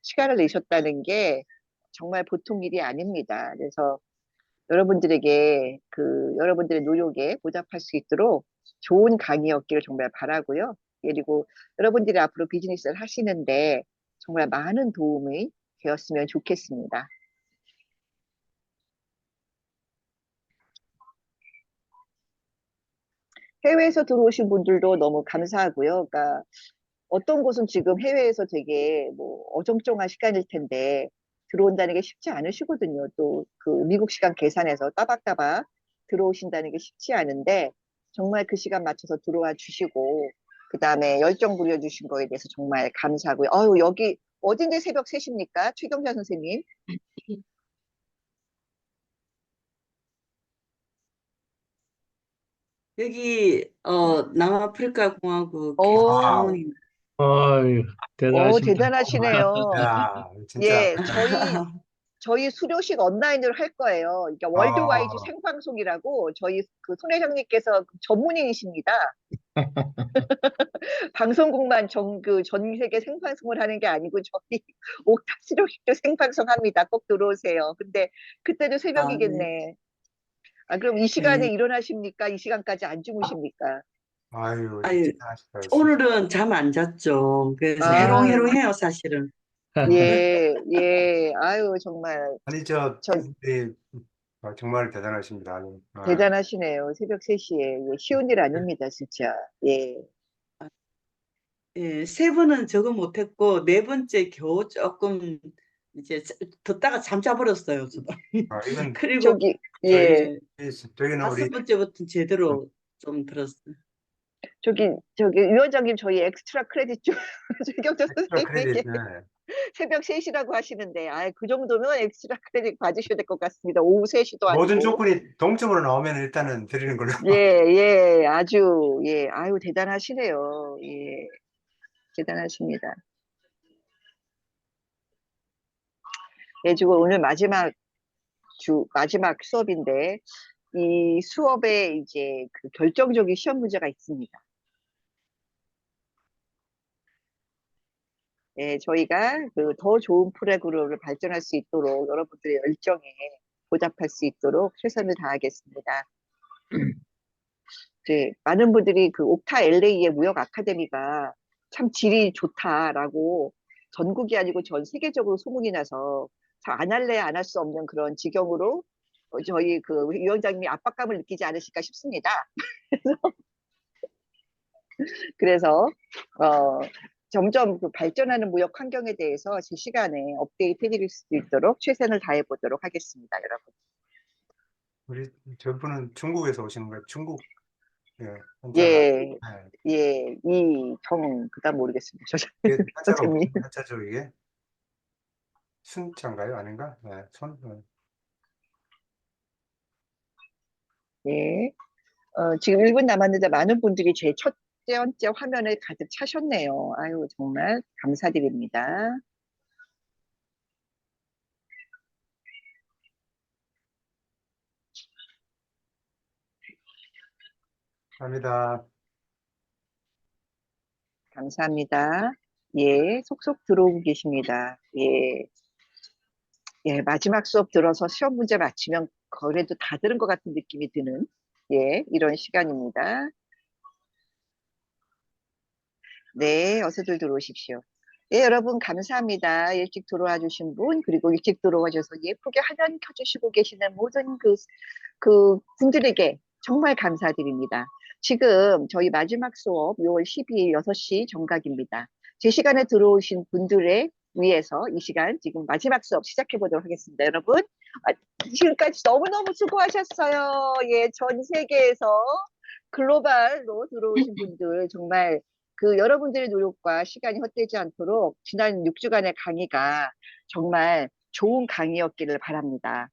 시간을 내셨다는 게 정말 보통 일이 아닙니다. 그래서 여러분들에게 여러분들의 노력에 보답할 수 있도록 좋은 강의였기를 정말 바라고요. 그리고 여러분들이 앞으로 비즈니스를 하시는데 정말 많은 도움이 되었으면 좋겠습니다. 해외에서 들어오신 분들도 너무 감사하고요. 그러니까 어떤 곳은 지금 해외에서 되게 뭐 어정쩡한 시간일 텐데 들어온다는 게 쉽지 않으시거든요. 또 그 미국 시간 계산해서 따박따박 들어오신다는 게 쉽지 않은데 정말 그 시간 맞춰서 들어와 주시고 그다음에 열정 부려주신 거에 대해서 정말 감사하고요. 여기 어딘데 새벽 3시입니까? 최경자 선생님. 여기 남아프리카 공화국 오, 케이프타운입니다. 어이, 대단하십니다. 대단하시네요. 야, 진짜. 예, 저희 수료식 온라인으로 할 거예요. 그러니까 월드와이즈 아, 생방송이라고 저희 그 손 회장님께서 전문인이십니다. 방송국만 전 세계 생방송을 하는 게 아니고 저희 옥탑 수료식도 생방송합니다. 꼭 들어오세요. 근데 그때도 아, 네. 새벽이겠네. 아, 그럼 이 시간에 네. 일어나십니까? 이 시간까지 안 주무십니까? 아유, 아유, 대단하시다, 진짜. 오늘은 잠 안 잤죠. 그래서 아, 해롱해롱해요, 사실은. 예, 예. 아유, 정말 아니, 전 정말 대단하십니다. 아니, 대단하시네요. 새벽 3시에. 예, 쉬운 일 아닙니다, 진짜. 예. 예, 세 번은 적응 못했고 네 번째 겨우 조금 이제 듣다가 잠 자버렸어요, 저도. 이건 그리고 저기, 예. 예, 저기는 다섯 우리 번째부터 제대로 좀 들었어요. 저기, 위원장님, 저희 엑스트라 크레딧 좀, 최경태 엑스트라 크레딧, 선생님에게 새벽 3시라고 하시는데, 그 정도면 엑스트라 크레딧 받으셔야 될 것 같습니다. 오후 3시도 모든 아니고. 조건이 동점으로 나오면 일단은 드리는 걸로. 예, 예, 아주, 예, 아유, 대단하시네요. 예, 대단하십니다. 예, 지금 오늘 마지막 수업인데, 이 수업에 이제 그 결정적인 시험 문제가 있습니다. 예, 저희가 그 더 좋은 프로그램을 발전할 수 있도록 여러분들의 열정에 보답할 수 있도록 최선을 다하겠습니다. 이제 많은 분들이 그 옥타 LA의 무역 아카데미가 참 질이 좋다라고 전국이 아니고 전 세계적으로 소문이 나서 참 안 할래 안 할 수 없는 그런 지경으로 저희 그 위원장님이 압박감을 느끼지 않으실까 싶습니다. 그래서 어, 점점 그 발전하는 무역 환경에 대해서 제 시간에 업데이트 해드릴 수 있도록 최선을 다해 보도록 하겠습니다, 여러분. 우리 저분은 중국에서 오시는 거예요. 중국, 예, 한자가. 예, 예, 예, 그다음 모르겠습니다. 이게 한자가 선생님. 무슨 한자죠, 이게? 순자인가요? 아닌가? 예, 예. 지금 1분 남았는데 많은 분들이 제 첫 번째 화면을 가득 차셨네요. 아유, 정말 감사드립니다. 감사합니다. 감사합니다. 예, 속속 들어오고 계십니다. 예, 예, 마지막 수업 들어서 시험 문제 맞히면 그래도 다 들은 것 같은 느낌이 드는, 예, 이런 시간입니다. 네, 어서들 들어오십시오. 예, 여러분 감사합니다. 일찍 들어와 주신 분, 그리고 일찍 들어와 주셔서 예쁘게 화면 켜주시고 계시는 모든 그 분들에게 정말 감사드립니다. 지금 저희 마지막 수업 6월 12일 6시 정각입니다. 제 시간에 들어오신 분들의 위해서 이 시간 지금 마지막 수업 시작해 보도록 하겠습니다. 여러분, 지금까지 너무너무 수고하셨어요. 예, 전 세계에서 글로벌로 들어오신 분들 정말 그 여러분들의 노력과 시간이 헛되지 않도록 지난 6주간의 강의가 정말 좋은 강의였기를 바랍니다.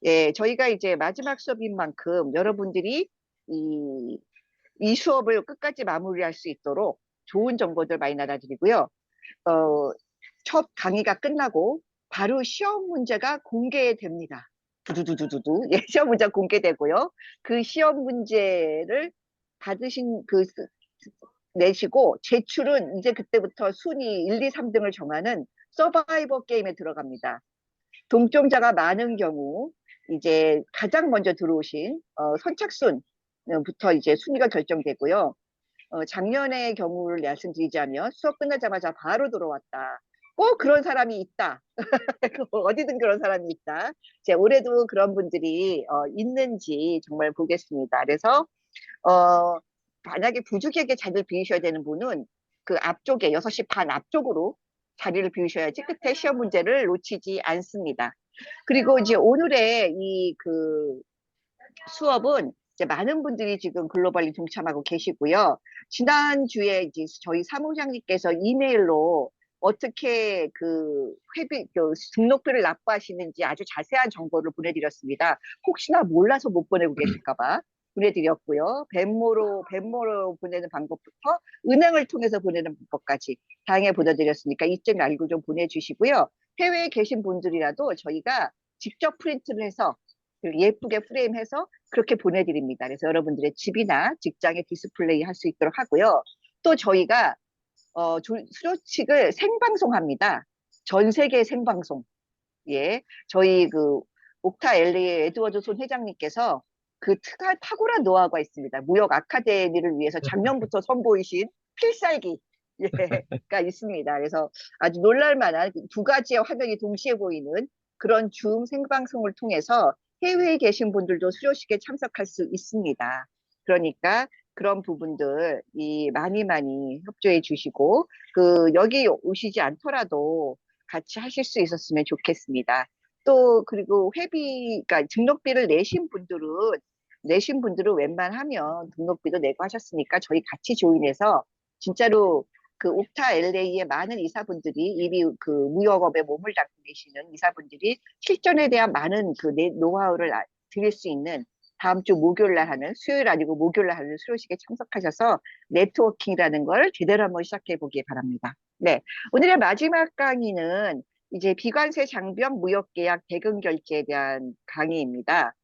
예, 저희가 이제 마지막 수업인 만큼 여러분들이 이, 이 수업을 끝까지 마무리할 수 있도록 좋은 정보들 많이 나눠드리고요. 어, 첫 강의가 끝나고 바로 시험 문제가 공개됩니다. 두두두두두두. 예, 시험 문제 공개되고요. 그 시험 문제를 받으신 내시고 제출은 이제 그때부터 순위 1, 2, 3등을 정하는 서바이벌 게임에 들어갑니다. 동점자가 많은 경우 이제 가장 먼저 들어오신 선착순부터 이제 순위가 결정되고요. 작년의 경우를 말씀드리자면 수업 끝나자마자 바로 들어왔다. 꼭 그런 사람이 있다. 어디든 그런 사람이 있다. 이제 올해도 그런 분들이 있는지 정말 보겠습니다. 그래서 만약에 부족하게 자리를 비우셔야 되는 분은 그 앞쪽에 6시 반 앞쪽으로 자리를 비우셔야지 끝에 시험 문제를 놓치지 않습니다. 그리고 이제 오늘의 이 그 수업은 이제 많은 분들이 지금 글로벌리 동참하고 계시고요. 지난주에 이제 저희 사무장님께서 이메일로 어떻게 그 등록비를 납부하시는지 아주 자세한 정보를 보내드렸습니다. 혹시나 몰라서 못 보내고 계실까봐 보내드렸고요. 벤모로 보내는 방법부터 은행을 통해서 보내는 방법까지 다양하게 보내드렸으니까 이점 알고 좀 보내주시고요. 해외에 계신 분들이라도 저희가 직접 프린트를 해서 예쁘게 프레임해서 그렇게 보내드립니다. 그래서 여러분들의 집이나 직장에 디스플레이 할 수 있도록 하고요. 또 저희가 수료식을 생방송합니다. 전 세계 생방송. 예, 저희 그 옥타 LA 에드워드 손 회장님께서 그 탁월한 노하우가 있습니다. 무역 아카데미를 위해서 작년부터 선보이신 필살기. 가 있습니다. 그래서 아주 놀랄만한 두 가지의 화면이 동시에 보이는 그런 줌 생방송을 통해서 해외에 계신 분들도 수료식에 참석할 수 있습니다. 그러니까 그런 부분들 많이 협조해 주시고 여기 오시지 않더라도 같이 하실 수 있었으면 좋겠습니다. 또 그리고 그러니까 등록비를 내신 분들은 웬만하면 등록비도 내고 하셨으니까 저희 같이 조인해서 진짜로 그 옥타 LA의 많은 이사분들이 이미 그 무역업에 몸을 담고 계시는 이사분들이 실전에 대한 많은 그 노하우를 드릴 수 있는 다음 주 수요일 아니고 목요일날 하는 수료식에 참석하셔서 네트워킹이라는 걸 제대로 한번 시작해 보기 바랍니다. 네, 오늘의 마지막 강의는 이제 비관세 장벽 무역계약 대금 결제에 대한 강의입니다.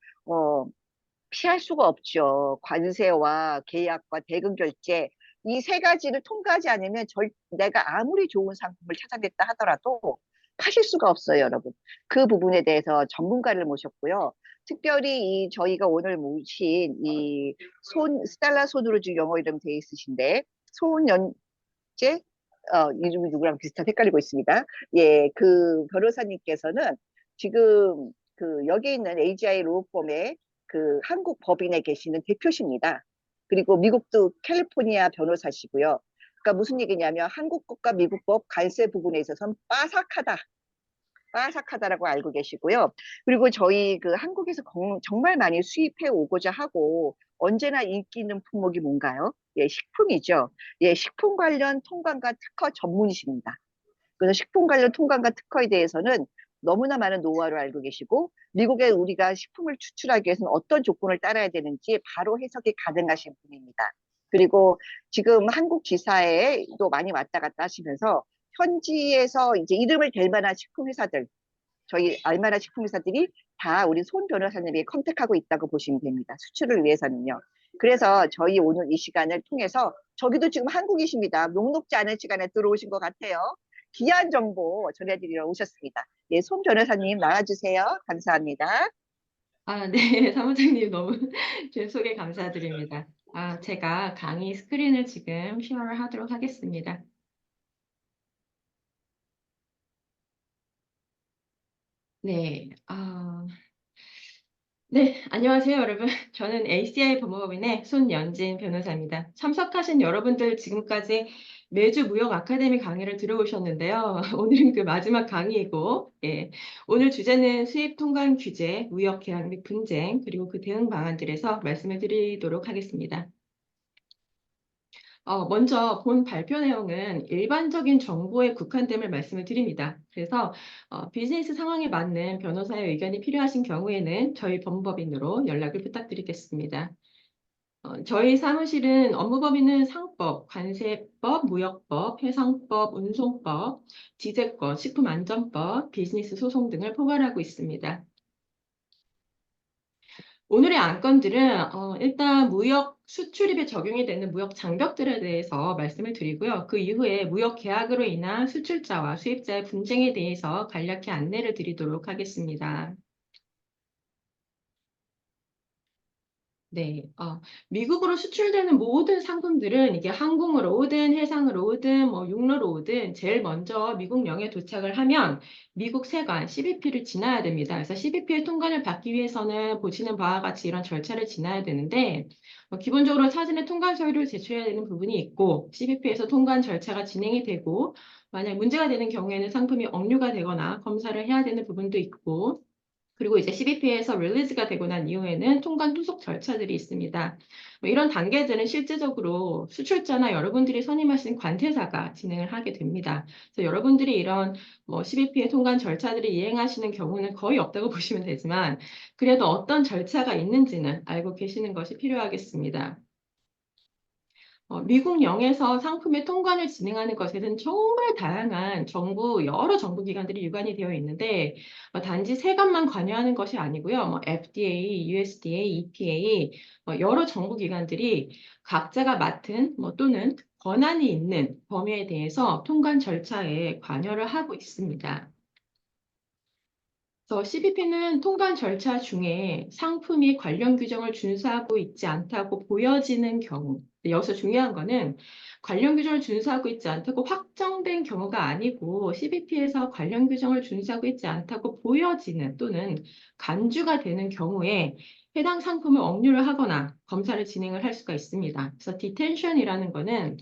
피할 수가 없죠. 관세와 계약과 대금 결제 이 세 가지를 통과하지 않으면 내가 아무리 좋은 상품을 찾아냈다 하더라도 파실 수가 없어요, 여러분. 그 부분에 대해서 전문가를 모셨고요. 특별히 저희가 오늘 모신 스텔라 손으로주 영어 이름 돼 있으신데 손연재 이름이 누구랑 비슷한 헷갈리고 있습니다. 예, 그 변호사님께서는 지금 여기 있는 AGI 로펌의 그 한국 법인에 계시는 대표십니다. 그리고 미국도 캘리포니아 변호사시고요. 그러니까 무슨 얘기냐면 한국 법과 미국 법 관세 부분에 있어서는 빠삭하다라고 알고 계시고요. 그리고 저희 그 한국에서 정말 많이 수입해 오고자 하고 언제나 인기 있는 품목이 뭔가요? 예, 식품이죠. 예, 식품 관련 통관과 특허 전문이십니다. 그래서 식품 관련 통관과 특허에 대해서는 너무나 많은 노하우를 알고 계시고 미국에 우리가 식품을 추출하기 위해서는 어떤 조건을 따라야 되는지 바로 해석이 가능하신 분입니다. 그리고 지금 한국 지사에도 많이 왔다 갔다 하시면서 현지에서 이제 이름을 댈 만한 식품 회사들, 저희 알만한 식품 회사들이 다 우리 손 변호사님이 컨택하고 있다고 보시면 됩니다. 수출을 위해서는요. 그래서 저희 오늘 이 시간을 통해서 저기도 지금 한국이십니다. 녹록지 않은 시간에 들어오신 것 같아요. 귀한 정보 전해드리러 오셨습니다. 예, 손 변호사님 나와주세요. 감사합니다. 네, 사무장님 너무 제 소개 감사드립니다. 제가 강의 스크린을 지금 쉐어를 하도록 하겠습니다. 네, 네, 안녕하세요, 여러분. 저는 ACI 법무법인의 손연진 변호사입니다. 참석하신 여러분들 지금까지 매주 무역 아카데미 강의를 들어오셨는데요. 오늘은 그 마지막 강의이고, 예, 오늘 주제는 수입 통관 규제, 무역 계약 및 분쟁, 그리고 그 대응 방안들에서 말씀을 드리도록 하겠습니다. 먼저 본 발표 내용은 일반적인 정보에 국한됨을 말씀을 드립니다. 그래서 비즈니스 상황에 맞는 변호사의 의견이 필요하신 경우에는 저희 법무법인으로 연락을 부탁드리겠습니다. 저희 사무실은 업무범위는 상법, 관세법, 무역법, 해상법, 운송법, 지재권, 식품안전법, 비즈니스 소송 등을 포괄하고 있습니다. 오늘의 안건들은 일단 무역 수출입에 적용이 되는 무역 장벽들에 대해서 말씀을 드리고요. 그 이후에 무역 계약으로 인한 수출자와 수입자의 분쟁에 대해서 간략히 안내를 드리도록 하겠습니다. 네, 미국으로 수출되는 모든 상품들은 이게 항공으로 오든 해상으로 오든 뭐 육로로 오든 제일 먼저 미국 영에 도착을 하면 미국 세관 CBP를 지나야 됩니다. 그래서 CBP의 통관을 받기 위해서는 보시는 바와 같이 이런 절차를 지나야 되는데 기본적으로 사전에 통관 서류를 제출해야 되는 부분이 있고 CBP에서 통관 절차가 진행이 되고 만약 문제가 되는 경우에는 상품이 억류가 되거나 검사를 해야 되는 부분도 있고 그리고 이제 CBP에서 릴리즈가 되고 난 이후에는 통관 후속 절차들이 있습니다. 이런 단계들은 실제적으로 수출자나 여러분들이 선임하신 관세사가 진행을 하게 됩니다. 그래서 여러분들이 이런 CBP의 통관 절차들을 이행하시는 경우는 거의 없다고 보시면 되지만 그래도 어떤 절차가 있는지는 알고 계시는 것이 필요하겠습니다. 미국 영에서 상품의 통관을 진행하는 것에는 정말 다양한 여러 정부 기관들이 유관이 되어 있는데, 단지 세관만 관여하는 것이 아니고요. FDA, USDA, EPA, 여러 정부 기관들이 각자가 맡은 또는 권한이 있는 범위에 대해서 통관 절차에 관여를 하고 있습니다. 그래서 CBP는 통관 절차 중에 상품이 관련 규정을 준수하고 있지 않다고 보여지는 경우, 여기서 중요한 거는 관련 규정을 준수하고 있지 않다고 확정된 경우가 아니고 CBP에서 관련 규정을 준수하고 있지 않다고 보여지는 또는 간주가 되는 경우에 해당 상품을 억류를 하거나 검사를 진행을 할 수가 있습니다. 그래서 디텐션이라는 거는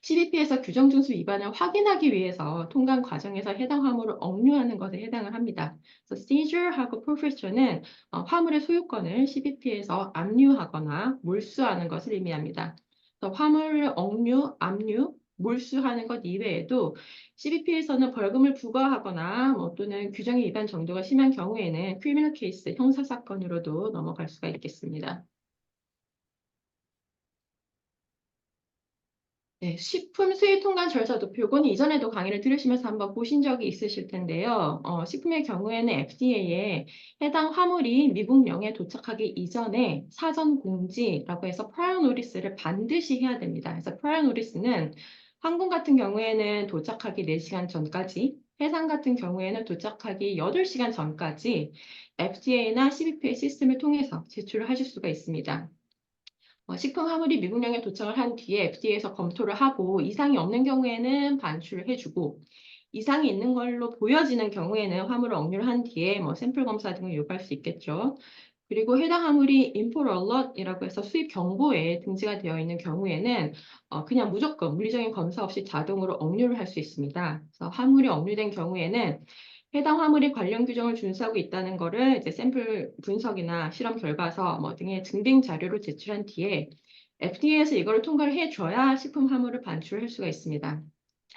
CBP에서 규정 준수 위반을 확인하기 위해서 통관 과정에서 해당 화물을 억류하는 것에 해당을 합니다. 그래서 seizure하고 forfeiture는 화물의 소유권을 CBP에서 압류하거나 몰수하는 것을 의미합니다. 그래서 화물을 억류, 압류, 몰수하는 것 이외에도 CBP에서는 벌금을 부과하거나 또는 규정의 위반 정도가 심한 경우에는 criminal case, 형사 사건으로도 넘어갈 수가 있겠습니다. 네, 식품 수입 통관 절차 도표, 요거는 이전에도 강의를 들으시면서 한번 보신 적이 있으실 텐데요. 식품의 경우에는 FDA에 해당 화물이 미국령에 도착하기 이전에 사전 공지라고 해서 prior notice를 반드시 해야 됩니다. 그래서 prior notice는 항공 같은 경우에는 도착하기 4시간 전까지, 해상 같은 경우에는 도착하기 8시간 전까지 FDA나 CBP의 시스템을 통해서 제출을 하실 수가 있습니다. 식품 화물이 미국령에 도착을 한 뒤에 FDA에서 검토를 하고 이상이 없는 경우에는 반출을 해주고 이상이 있는 걸로 보여지는 경우에는 화물을 억류를 한 뒤에 샘플 검사 등을 요구할 수 있겠죠. 그리고 해당 화물이 import alert이라고 해서 수입 경보에 등재가 되어 있는 경우에는 그냥 무조건 물리적인 검사 없이 자동으로 억류를 할 수 있습니다. 그래서 화물이 억류된 경우에는 해당 화물이 관련 규정을 준수하고 있다는 것을 이제 샘플 분석이나 실험 결과서 등의 증빙 자료로 제출한 뒤에 FDA에서 이걸 통과를 해줘야 식품 화물을 반출할 수가 있습니다.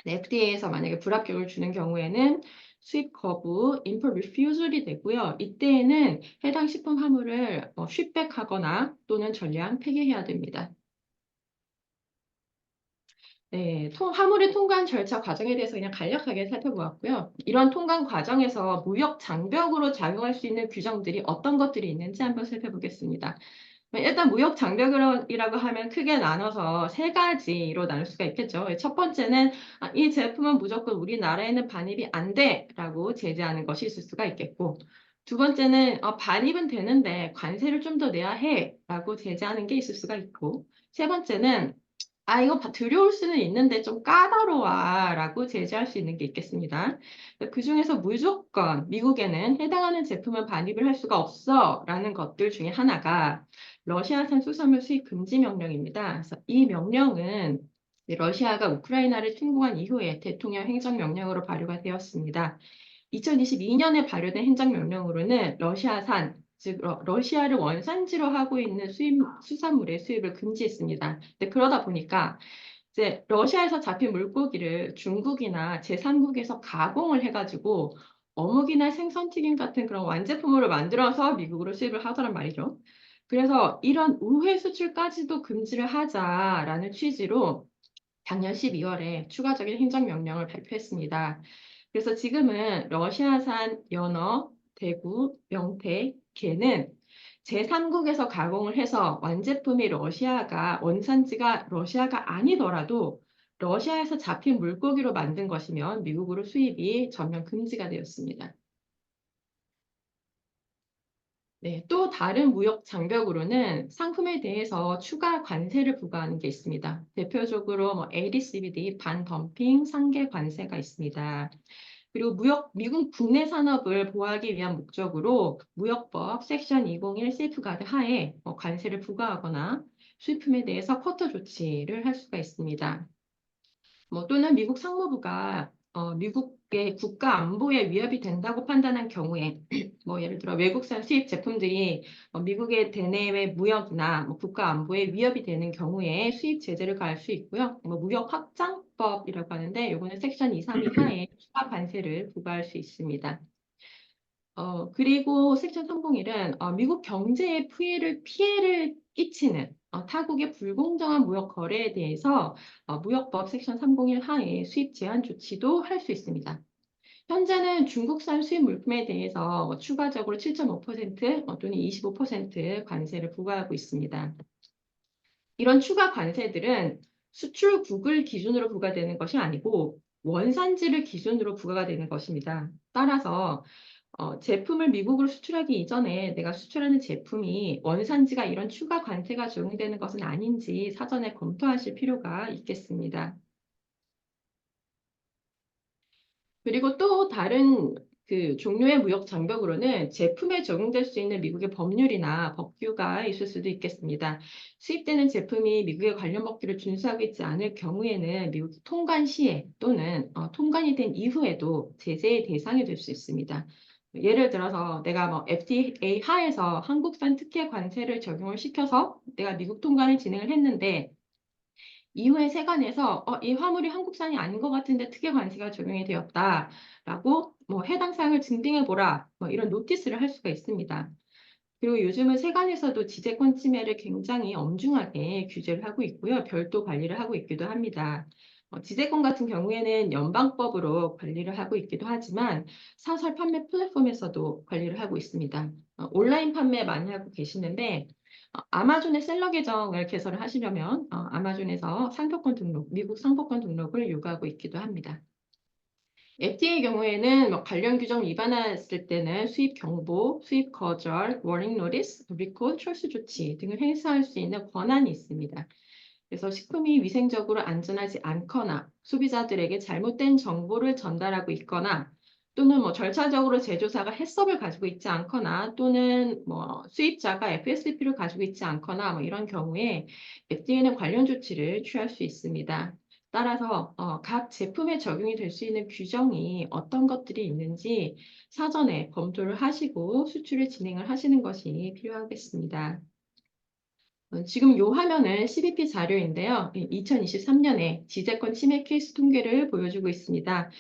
FDA에서 만약에 불합격을 주는 경우에는 수입 거부, import refusal이 되고요. 이때에는 해당 식품 화물을 쉽백하거나 또는 전량 폐기해야 됩니다. 네, 화물의 통관 절차 과정에 대해서 그냥 간략하게 살펴보았고요. 이런 통관 과정에서 무역 장벽으로 작용할 수 있는 규정들이 어떤 것들이 있는지 한번 살펴보겠습니다. 일단 무역 장벽이라고 하면 크게 나눠서 3가지로 나눌 수가 있겠죠. 첫 번째는 이 제품은 무조건 우리나라에는 반입이 안 돼라고 제재하는 것이 있을 수가 있겠고, 두 번째는 반입은 되는데 관세를 좀 더 내야 해라고 제재하는 게 있을 수가 있고, 세 번째는 이거 들여올 수는 있는데 좀 까다로워라고 제재할 수 있는 게 있겠습니다. 그 중에서 무조건 미국에는 해당하는 제품은 반입을 할 수가 없어라는 것들 중에 하나가 러시아산 수산물 수입 금지 명령입니다. 그래서 이 명령은 러시아가 우크라이나를 침공한 이후에 대통령 행정명령으로 발효가 되었습니다. 2022년에 발효된 행정명령으로는 러시아산, 즉 러시아를 원산지로 하고 있는 수산물의 수입을 금지했습니다. 그러다 보니까 이제 러시아에서 잡힌 물고기를 중국이나 제3국에서 가공을 해가지고 어묵이나 생선튀김 같은 그런 완제품으로 만들어서 미국으로 수입을 하더란 말이죠. 그래서 이런 우회 수출까지도 금지를 하자라는 취지로 작년 12월에 추가적인 행정명령을 발표했습니다. 그래서 지금은 러시아산 연어, 대구, 명태, 게는 제3국에서 가공을 해서 완제품이 원산지가 러시아가 아니더라도 러시아에서 잡힌 물고기로 만든 것이면 미국으로 수입이 전면 금지가 되었습니다. 네, 또 다른 무역 장벽으로는 상품에 대해서 추가 관세를 부과하는 게 있습니다. 대표적으로 AD/CVD 반덤핑 상계 관세가 있습니다. 그리고 미국 국내 산업을 보호하기 위한 목적으로 무역법 섹션 201 세이프가드 하에 관세를 부과하거나 수입품에 대해서 쿼터 조치를 할 수가 있습니다. 또는 미국 상무부가 미국의 국가 안보에 위협이 된다고 판단한 경우에 예를 들어 외국산 수입 제품들이 미국의 대내외 무역이나 국가 안보에 위협이 되는 경우에 수입 제재를 가할 수 있고요. 무역 확장법이라고 하는데 이거는 섹션 232 하에 추가 관세를 부과할 수 있습니다. 그리고 섹션 301은 미국 경제에 피해를 끼치는 타국의 불공정한 무역 거래에 대해서 무역법 섹션 301 하에 수입 제한 조치도 할 수 있습니다. 현재는 중국산 수입 물품에 대해서 추가적으로 7.5% 또는 25% 관세를 부과하고 있습니다. 이런 추가 관세들은 수출국을 기준으로 부과되는 것이 아니고 원산지를 기준으로 부과가 되는 것입니다. 따라서 제품을 미국으로 수출하기 이전에 내가 수출하는 제품이 원산지가 이런 추가 관세가 적용되는 것은 아닌지 사전에 검토하실 필요가 있겠습니다. 그리고 또 다른 종류의 무역 장벽으로는 제품에 적용될 수 있는 미국의 법률이나 법규가 있을 수도 있겠습니다. 수입되는 제품이 미국의 관련 법규를 준수하고 있지 않을 경우에는 미국 통관 시에 또는 통관이 된 이후에도 제재의 대상이 될 수 있습니다. 예를 들어서 내가 FTA 하에서 한국산 특혜 관세를 적용을 시켜서 내가 미국 통관을 진행을 했는데 이후에 세관에서 이 화물이 한국산이 아닌 것 같은데 특혜 관세가 적용이 되었다라고 해당 사항을 증빙해보라 이런 노티스를 할 수가 있습니다. 그리고 요즘은 세관에서도 지재권 침해를 굉장히 엄중하게 규제를 하고 있고요. 별도 관리를 하고 있기도 합니다. 지재권 같은 경우에는 연방법으로 관리를 하고 있기도 하지만 사설 판매 플랫폼에서도 관리를 하고 있습니다. 온라인 판매 많이 하고 계시는데 아마존의 셀러 계정을 개설을 하시려면 아마존에서 상표권 등록, 미국 상표권 등록을 요구하고 있기도 합니다. FTA의 경우에는 관련 규정 위반했을 때는 수입 경보, 수입 거절, 워닝 노티스, 리콜, 철수 조치 등을 행사할 수 있는 권한이 있습니다. 그래서 식품이 위생적으로 안전하지 않거나 소비자들에게 잘못된 정보를 전달하고 있거나 또는 절차적으로 제조사가 해썹을 가지고 있지 않거나 또는 수입자가 FSP를 가지고 있지 않거나 이런 경우에 FDA는 관련 조치를 취할 수 있습니다. 따라서 각 제품에 적용이 될 수 있는 규정이 어떤 것들이 있는지 사전에 검토를 하시고 수출을 진행을 하시는 것이 필요하겠습니다. 지금 이 화면은 CBP 자료인데요. 2023년에 지재권 침해 케이스 통계를 보여주고 있습니다.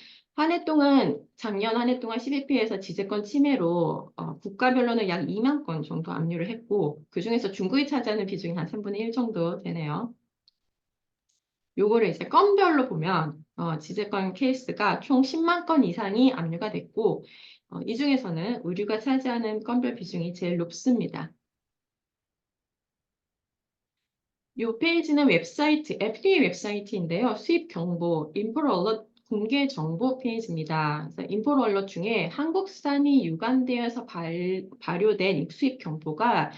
작년 한 해 동안 CBP에서 지재권 침해로 국가별로는 약 2만 건 정도 압류를 했고 그중에서 중국이 차지하는 비중이 한 3분의 1 정도 되네요. 요거를 이제 건별로 보면 지재권 케이스가 총 10만 건 이상이 압류가 됐고 이 중에서는 의류가 차지하는 건별 비중이 제일 높습니다. 이 페이지는 FDA 웹사이트인데요. 수입 경보, 임포트 얼럿 공개 정보 페이지입니다. 그래서 임포트 얼럿 중에 한국산이 유관되어서 발효된 수입 경보가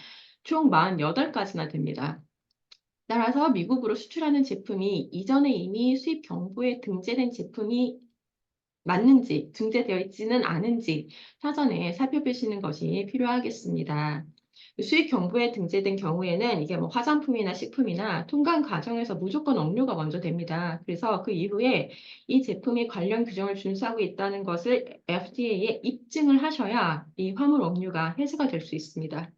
총 48가지나 됩니다. 따라서 미국으로 수출하는 제품이 이전에 이미 수입 경보에 등재된 제품이 맞는지, 등재되어 있지는 않은지 사전에 살펴보시는 것이 필요하겠습니다. 수입 경보에 등재된 경우에는 이게 화장품이나 식품이나 통관 과정에서 무조건 억류가 먼저 됩니다. 그래서 그 이후에 이 제품이 관련 규정을 준수하고 있다는 것을 FDA에 입증을 하셔야 이 화물 억류가 해소가 될 수 있습니다.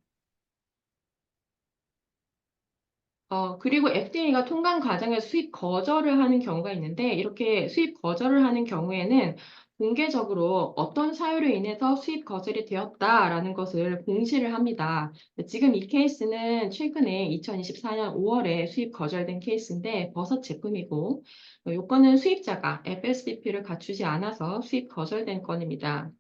그리고 FDA가 통관 과정에서 수입 거절을 하는 경우가 있는데 이렇게 수입 거절을 하는 경우에는 공개적으로 어떤 사유로 인해서 수입 거절이 되었다라는 것을 공시를 합니다. 지금 이 케이스는 최근에 2024년 5월에 수입 거절된 케이스인데 버섯 제품이고 요건은 수입자가 FSBP를 갖추지 않아서 수입 거절된 건입니다.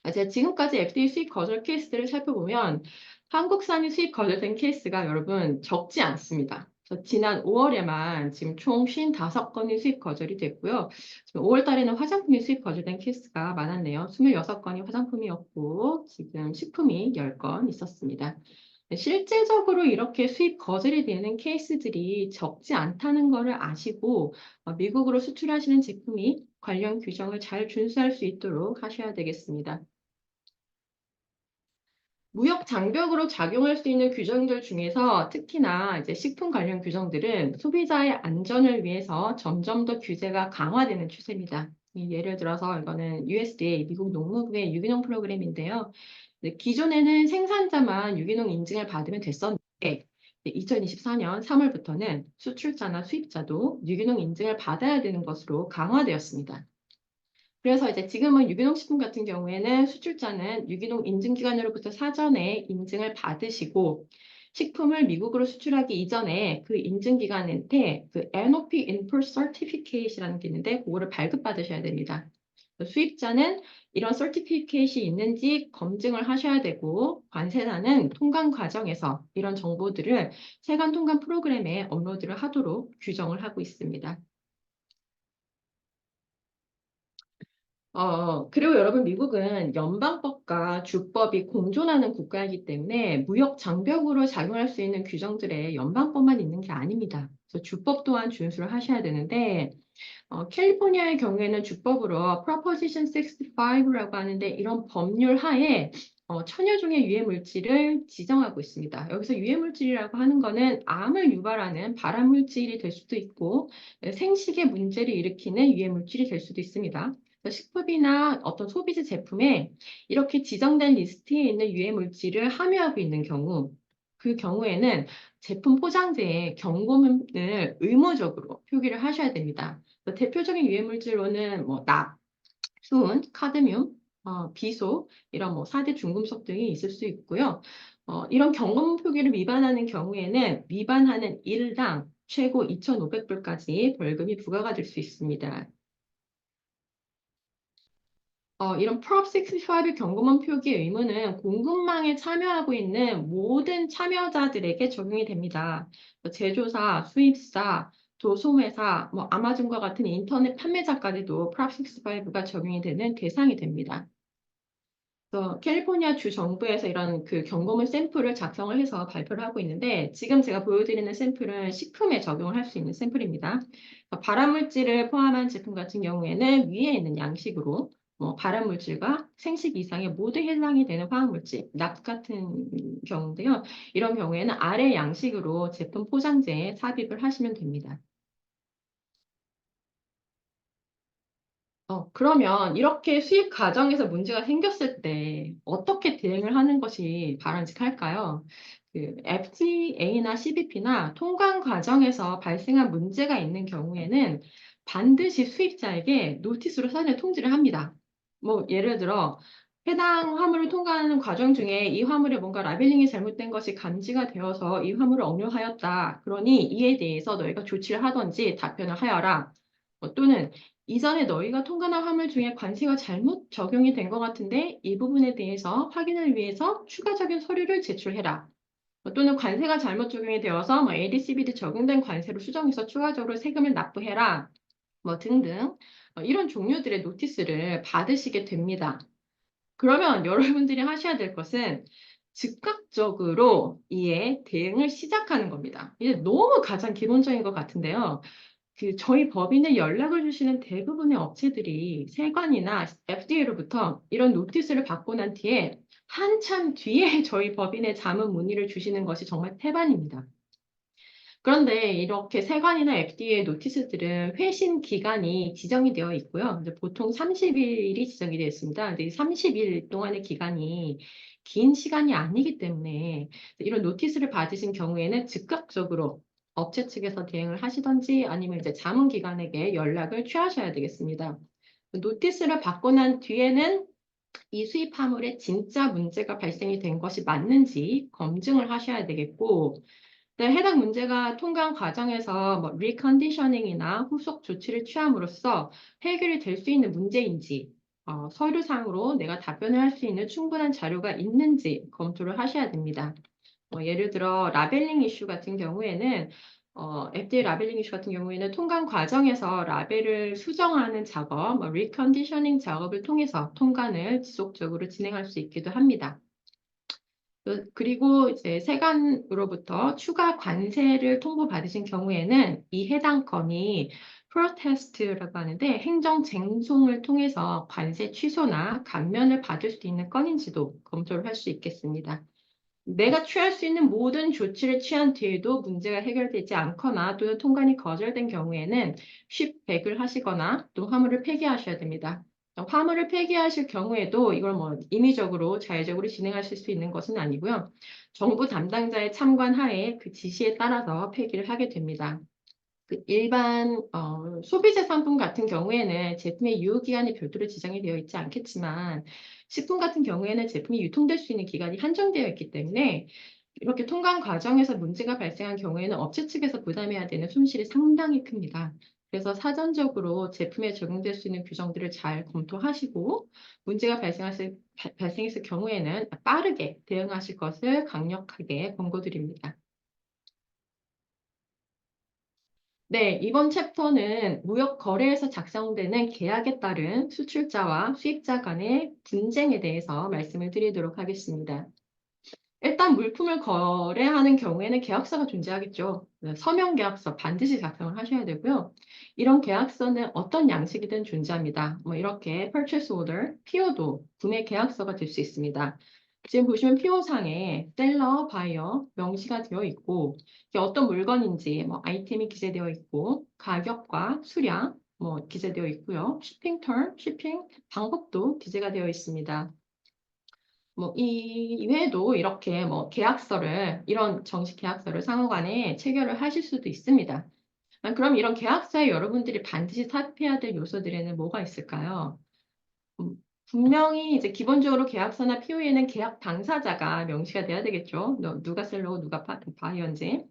제가 지금까지 FDA 수입 거절 케이스들을 살펴보면 한국산이 수입 거절된 케이스가 여러분 적지 않습니다. 그래서 지난 5월에만 지금 총 55건이 수입 거절이 됐고요. 지금 5월 달에는 화장품이 수입 거절된 케이스가 많았네요. 26건이 화장품이었고 지금 식품이 10건 있었습니다. 실제적으로 이렇게 수입 거절이 되는 케이스들이 적지 않다는 것을 아시고 미국으로 수출하시는 제품이 관련 규정을 잘 준수할 수 있도록 하셔야 되겠습니다. 무역 장벽으로 작용할 수 있는 규정들 중에서 특히나 이제 식품 관련 규정들은 소비자의 안전을 위해서 점점 더 규제가 강화되는 추세입니다. 예를 들어서 이거는 USDA, 미국 농무부의 유기농 프로그램인데요. 기존에는 생산자만 유기농 인증을 받으면 됐었는데 2024년 3월부터는 수출자나 수입자도 유기농 인증을 받아야 되는 것으로 강화되었습니다. 그래서 이제 지금은 유기농 식품 같은 경우에는 수출자는 유기농 인증기관으로부터 사전에 인증을 받으시고 식품을 미국으로 수출하기 이전에 그 인증기관한테 그 NOP Import Certificate이라는 게 있는데 그거를 발급받으셔야 됩니다. 수입자는 이런 서티피케이트이 있는지 검증을 하셔야 되고 관세사는 통관 과정에서 이런 정보들을 세관 통관 프로그램에 업로드를 하도록 규정을 하고 있습니다. 그리고 여러분, 미국은 연방법과 주법이 공존하는 국가이기 때문에 무역 장벽으로 작용할 수 있는 규정들에 연방법만 있는 게 아닙니다. 그래서 주법 또한 준수를 하셔야 되는데, 캘리포니아의 경우에는 주법으로 Proposition 65라고 하는데 이런 법률 하에 천여 종의 유해 물질을 지정하고 있습니다. 여기서 유해 물질이라고 하는 거는 암을 유발하는 발암 물질이 될 수도 있고 생식에 문제를 일으키는 유해 물질이 될 수도 있습니다. 식품이나 어떤 소비재 제품에 이렇게 지정된 리스트에 있는 유해 물질을 함유하고 있는 경우, 그 경우에는 제품 포장재에 경고문을 의무적으로 표기를 하셔야 됩니다. 대표적인 유해 물질로는 뭐 납, 수은, 카드뮴, 비소 이런 뭐 4대 중금속 등이 있을 수 있고요. 이런 경고문 표기를 위반하는 경우에는 위반하는 일당 최고 2,500불까지 벌금이 부과가 될 수 있습니다. 이런 Prop 65 경고문 표기 의무는 공급망에 참여하고 있는 모든 참여자들에게 적용이 됩니다. 제조사, 수입사, 도소매사, 뭐 아마존과 같은 인터넷 판매자까지도 Prop 65가 적용이 되는 대상이 됩니다. 캘리포니아 주 정부에서 이런 그 경고문 샘플을 작성을 해서 발표를 하고 있는데 지금 제가 보여드리는 샘플은 식품에 적용을 할 수 있는 샘플입니다. 발암물질을 포함한 제품 같은 경우에는 위에 있는 양식으로 발암물질과 생식 이상의 모두 해당이 되는 화학물질, 납 같은 경우인데요. 이런 경우에는 아래 양식으로 제품 포장재에 삽입을 하시면 됩니다. 그러면 이렇게 수입 과정에서 문제가 생겼을 때 어떻게 대응을 하는 것이 바람직할까요? 그 FTA나 CBP나 통관 과정에서 발생한 문제가 있는 경우에는 반드시 수입자에게 노티스로 사전에 통지를 합니다. 뭐 예를 들어 해당 화물을 통과하는 과정 중에 이 화물에 뭔가 라벨링이 잘못된 것이 감지가 되어서 이 화물을 억류하였다. 그러니 이에 대해서 너희가 조치를 하든지 답변을 하여라. 또는 이전에 너희가 통관한 화물 중에 관세가 잘못 적용이 된 것 같은데 이 부분에 대해서 확인을 위해서 추가적인 서류를 제출해라. 또는 관세가 잘못 적용이 되어서 AD/CVD 적용된 관세로 수정해서 추가적으로 세금을 납부해라. 등등 이런 종류들의 노티스를 받으시게 됩니다. 그러면 여러분들이 하셔야 될 것은 즉각적으로 이에 대응을 시작하는 겁니다. 이게 너무 가장 기본적인 것 같은데요. 저희 법인에 연락을 주시는 대부분의 업체들이 세관이나 FDA로부터 이런 노티스를 받고 난 뒤에 한참 뒤에 저희 법인에 자문 문의를 주시는 것이 정말 태반입니다. 그런데 이렇게 세관이나 FDA 노티스들은 회신 기간이 지정이 되어 있고요. 보통 30일이 지정이 되어 있습니다. 근데 이 30일 동안의 기간이 긴 시간이 아니기 때문에 이런 노티스를 받으신 경우에는 즉각적으로 업체 측에서 대응을 하시던지 아니면 이제 자문기관에게 연락을 취하셔야 되겠습니다. 노티스를 받고 난 뒤에는 이 수입 화물에 진짜 문제가 발생이 된 것이 맞는지 검증을 하셔야 되겠고, 해당 문제가 통관 과정에서 리컨디셔닝이나 후속 조치를 취함으로써 해결이 될 수 있는 문제인지, 서류상으로 내가 답변을 할 수 있는 충분한 자료가 있는지 검토를 하셔야 됩니다. 예를 들어 라벨링 이슈 같은 경우에는 FDA 라벨링 이슈 같은 경우에는 통관 과정에서 라벨을 수정하는 작업, 리컨디셔닝 작업을 통해서 통관을 지속적으로 진행할 수 있기도 합니다. 그리고 이제 세관으로부터 추가 관세를 통보받으신 경우에는 이 해당 건이 프로테스트라고 하는데 행정 쟁송을 통해서 관세 취소나 감면을 받을 수 있는 건인지도 검토를 할 수 있겠습니다. 내가 취할 수 있는 모든 조치를 취한 뒤에도 문제가 해결되지 않거나 또는 통관이 거절된 경우에는 쉽백을 하시거나 또 화물을 폐기하셔야 됩니다. 화물을 폐기하실 경우에도 이걸 임의적으로 자의적으로 진행하실 수 있는 것은 아니고요. 정부 담당자의 참관 하에 그 지시에 따라서 폐기를 하게 됩니다. 일반 소비재 상품 같은 경우에는 제품의 유효기간이 별도로 지정이 되어 있지 않겠지만 식품 같은 경우에는 제품이 유통될 수 있는 기간이 한정되어 있기 때문에 이렇게 통관 과정에서 문제가 발생한 경우에는 업체 측에서 부담해야 되는 손실이 상당히 큽니다. 그래서 사전적으로 제품에 적용될 수 있는 규정들을 잘 검토하시고 문제가 발생했을 경우에는 빠르게 대응하실 것을 강력하게 권고드립니다. 네, 이번 챕터는 무역 거래에서 작성되는 계약에 따른 수출자와 수입자 간의 분쟁에 대해서 말씀을 드리도록 하겠습니다. 일단 물품을 거래하는 경우에는 계약서가 존재하겠죠. 서명 계약서 반드시 작성을 하셔야 되고요. 이런 계약서는 어떤 양식이든 존재합니다. 이렇게 purchase order, PO도 구매 계약서가 될 수 있습니다. 지금 보시면 PO상에 셀러, 바이어 명시가 되어 있고 이게 어떤 물건인지 아이템이 기재되어 있고 가격과 수량 기재되어 있고요. 쇼핑 턴, 쇼핑 방법도 기재가 되어 있습니다. 이 이외에도 이렇게 계약서를, 이런 정식 계약서를 상호간에 체결을 하실 수도 있습니다. 그럼 이런 계약서에 여러분들이 반드시 삽입해야 될 요소들에는 뭐가 있을까요? 분명히 이제 기본적으로 계약서나 PO에는 계약 당사자가 명시가 돼야 되겠죠. 누가 셀러고 누가 바이어인지.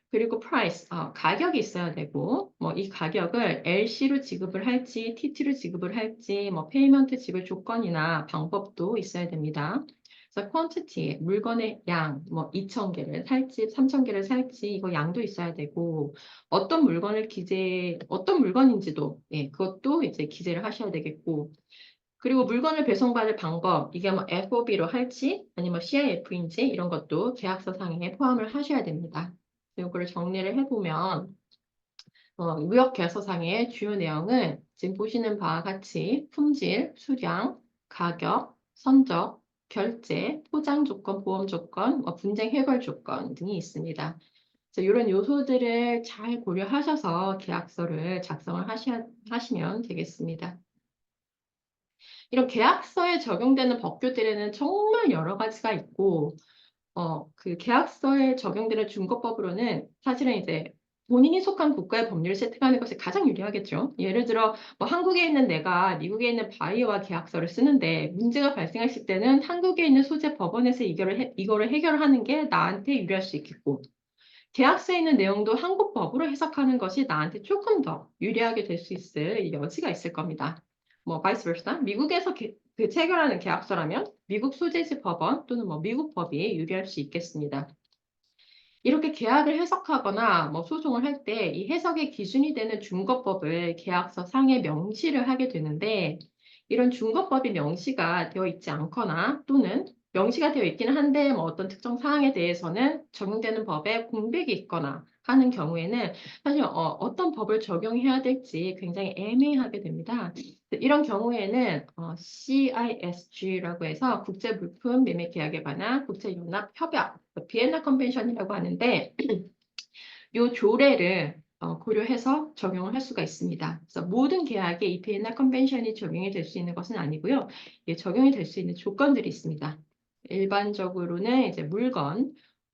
그리고 price, 가격이 있어야 되고, 이 가격을 LC로 지급을 할지, TT로 지급을 할지, 페이먼트 지급 조건이나 방법도 있어야 됩니다. 그래서 quantity, 물건의 양, 2,000개를 살지, 3,000개를 살지, 이거 양도 있어야 되고, 어떤 물건인지도, 그것도 이제 기재를 하셔야 되겠고, 그리고 물건을 배송받을 방법, 이게 FOB로 할지, 아니면 CIF인지, 이런 것도 계약서 상에 포함을 하셔야 됩니다. 이거를 정리를 해보면 무역 계약서상의 주요 내용은 지금 보시는 바와 같이 품질, 수량, 가격, 선적, 결제, 포장 조건, 보험 조건, 분쟁 해결 조건 등이 있습니다. 이런 요소들을 잘 고려하셔서 계약서를 작성을 하시면 되겠습니다. 이런 계약서에 적용되는 법규들에는 정말 여러 가지가 있고 그 계약서에 적용되는 중거법으로는 사실은 이제 본인이 속한 국가의 법률을 세팅하는 것이 가장 유리하겠죠. 예를 들어 한국에 있는 내가 미국에 있는 바이어와 계약서를 쓰는데 문제가 발생했을 때는 한국에 있는 소재 법원에서 이거를 해결하는 게 나한테 유리할 수 있겠고 계약서에 있는 내용도 한국 법으로 해석하는 것이 나한테 조금 더 유리하게 될 수 있을 여지가 있을 겁니다. vice versa. 미국에서 그 체결하는 계약서라면 미국 소재지 법원 또는 미국 법이 유리할 수 있겠습니다. 이렇게 계약을 해석하거나 소송을 할 때 이 해석의 기준이 되는 중거법을 계약서 상에 명시를 하게 되는데 이런 중거법이 명시가 되어 있지 않거나 또는 명시가 되어 있기는 한데 어떤 특정 사항에 대해서는 적용되는 법에 공백이 있거나 하는 경우에는 사실 어떤 법을 적용해야 될지 굉장히 애매하게 됩니다. 이런 경우에는 CISG라고 해서 국제물품 매매 계약에 관한 국제연합협약, 비엔나 컨벤션이라고 하는데 이 조례를 고려해서 적용을 할 수가 있습니다. 그래서 모든 계약에 이 비엔나 컨벤션이 적용이 될 수 있는 것은 아니고요. 적용이 될 수 있는 조건들이 있습니다. 일반적으로는 이제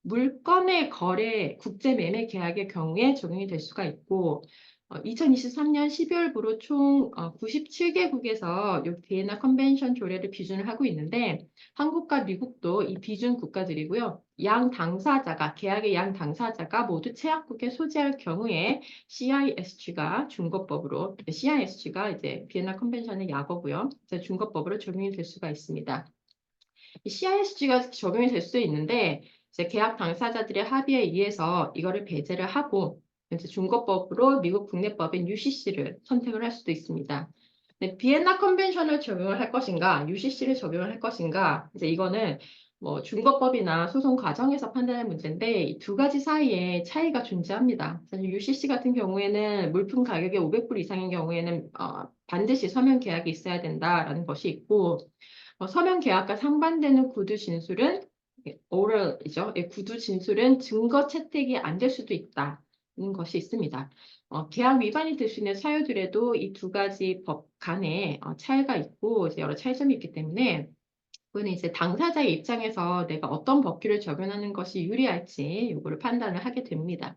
물건의 거래 국제 매매 계약의 경우에 적용이 될 수가 있고 2023년 12월부로 총 97개국에서 이 비엔나 컨벤션 조례를 비준을 하고 있는데 한국과 미국도 이 비준 국가들이고요. 양 당사자가 계약의 양 당사자가 모두 체약국에 소재할 경우에 CISG가 중거법으로 CISG가 이제 비엔나 컨벤션의 약어고요. 그래서 중거법으로 적용이 될 수가 있습니다. 이 CISG가 적용이 될 수 있는데 이제 계약 당사자들의 합의에 의해서 이거를 배제를 하고 이제 중거법으로 미국 국내법인 UCC를 선택을 할 수도 있습니다. 근데 비엔나 컨벤션을 적용을 할 것인가, UCC를 적용을 할 것인가, 이제 이거는 뭐 중거법이나 소송 과정에서 판단할 문제인데 이 두 가지 사이에 차이가 존재합니다. 사실 UCC 같은 경우에는 물품 가격이 500불 이상인 경우에는 반드시 서면 계약이 있어야 된다라는 것이 있고 서면 계약과 상반되는 구두 진술은 oral이죠. 구두 진술은 증거 채택이 안 될 수도 있다는 것이 있습니다. 계약 위반이 될 수 있는 사유들에도 이 두 가지 법 간에 차이가 있고 이제 여러 차이점이 있기 때문에 그거는 이제 당사자의 입장에서 내가 어떤 법규를 적용하는 것이 유리할지 요거를 판단을 하게 됩니다.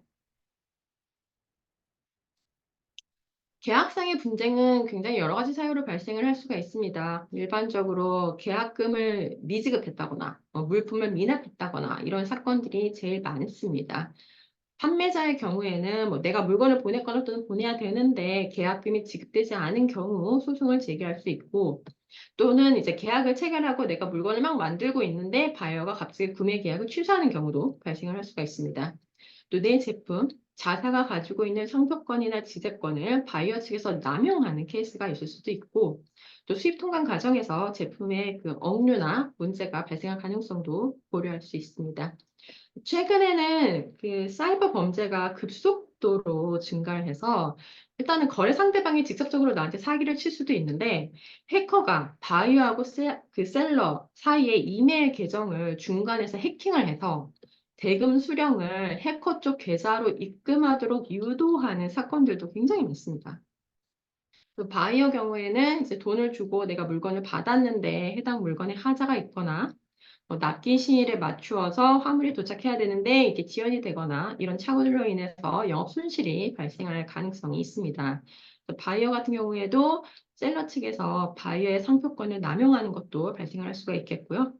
계약상의 분쟁은 굉장히 여러 가지 사유로 발생을 할 수가 있습니다. 일반적으로 계약금을 미지급했다거나 물품을 미납했다거나 이런 사건들이 제일 많습니다. 판매자의 경우에는 뭐 내가 물건을 보냈거나 또는 보내야 되는데 계약금이 지급되지 않은 경우 소송을 제기할 수 있고 또는 이제 계약을 체결하고 내가 물건을 막 만들고 있는데 바이어가 갑자기 구매 계약을 취소하는 경우도 발생을 할 수가 있습니다. 또 내 제품, 자사가 가지고 있는 상표권이나 지재권을 바이어 측에서 남용하는 케이스가 있을 수도 있고 또 수입 통관 과정에서 제품의 그 억류나 문제가 발생할 가능성도 고려할 수 있습니다. 최근에는 그 사이버 범죄가 급속도로 증가를 해서 일단은 거래 상대방이 직접적으로 나한테 사기를 칠 수도 있는데 해커가 바이어하고 그 셀러 사이의 이메일 계정을 중간에서 해킹을 해서 대금 수령을 해커 쪽 계좌로 입금하도록 유도하는 사건들도 굉장히 많습니다. 그 바이어 경우에는 이제 돈을 주고 내가 물건을 받았는데 해당 물건에 하자가 있거나 납기 시일에 맞추어서 화물이 도착해야 되는데 이게 지연이 되거나 이런 착오들로 인해서 영업 손실이 발생할 가능성이 있습니다. 바이어 같은 경우에도 셀러 측에서 바이어의 상표권을 남용하는 것도 발생할 수가 있겠고요.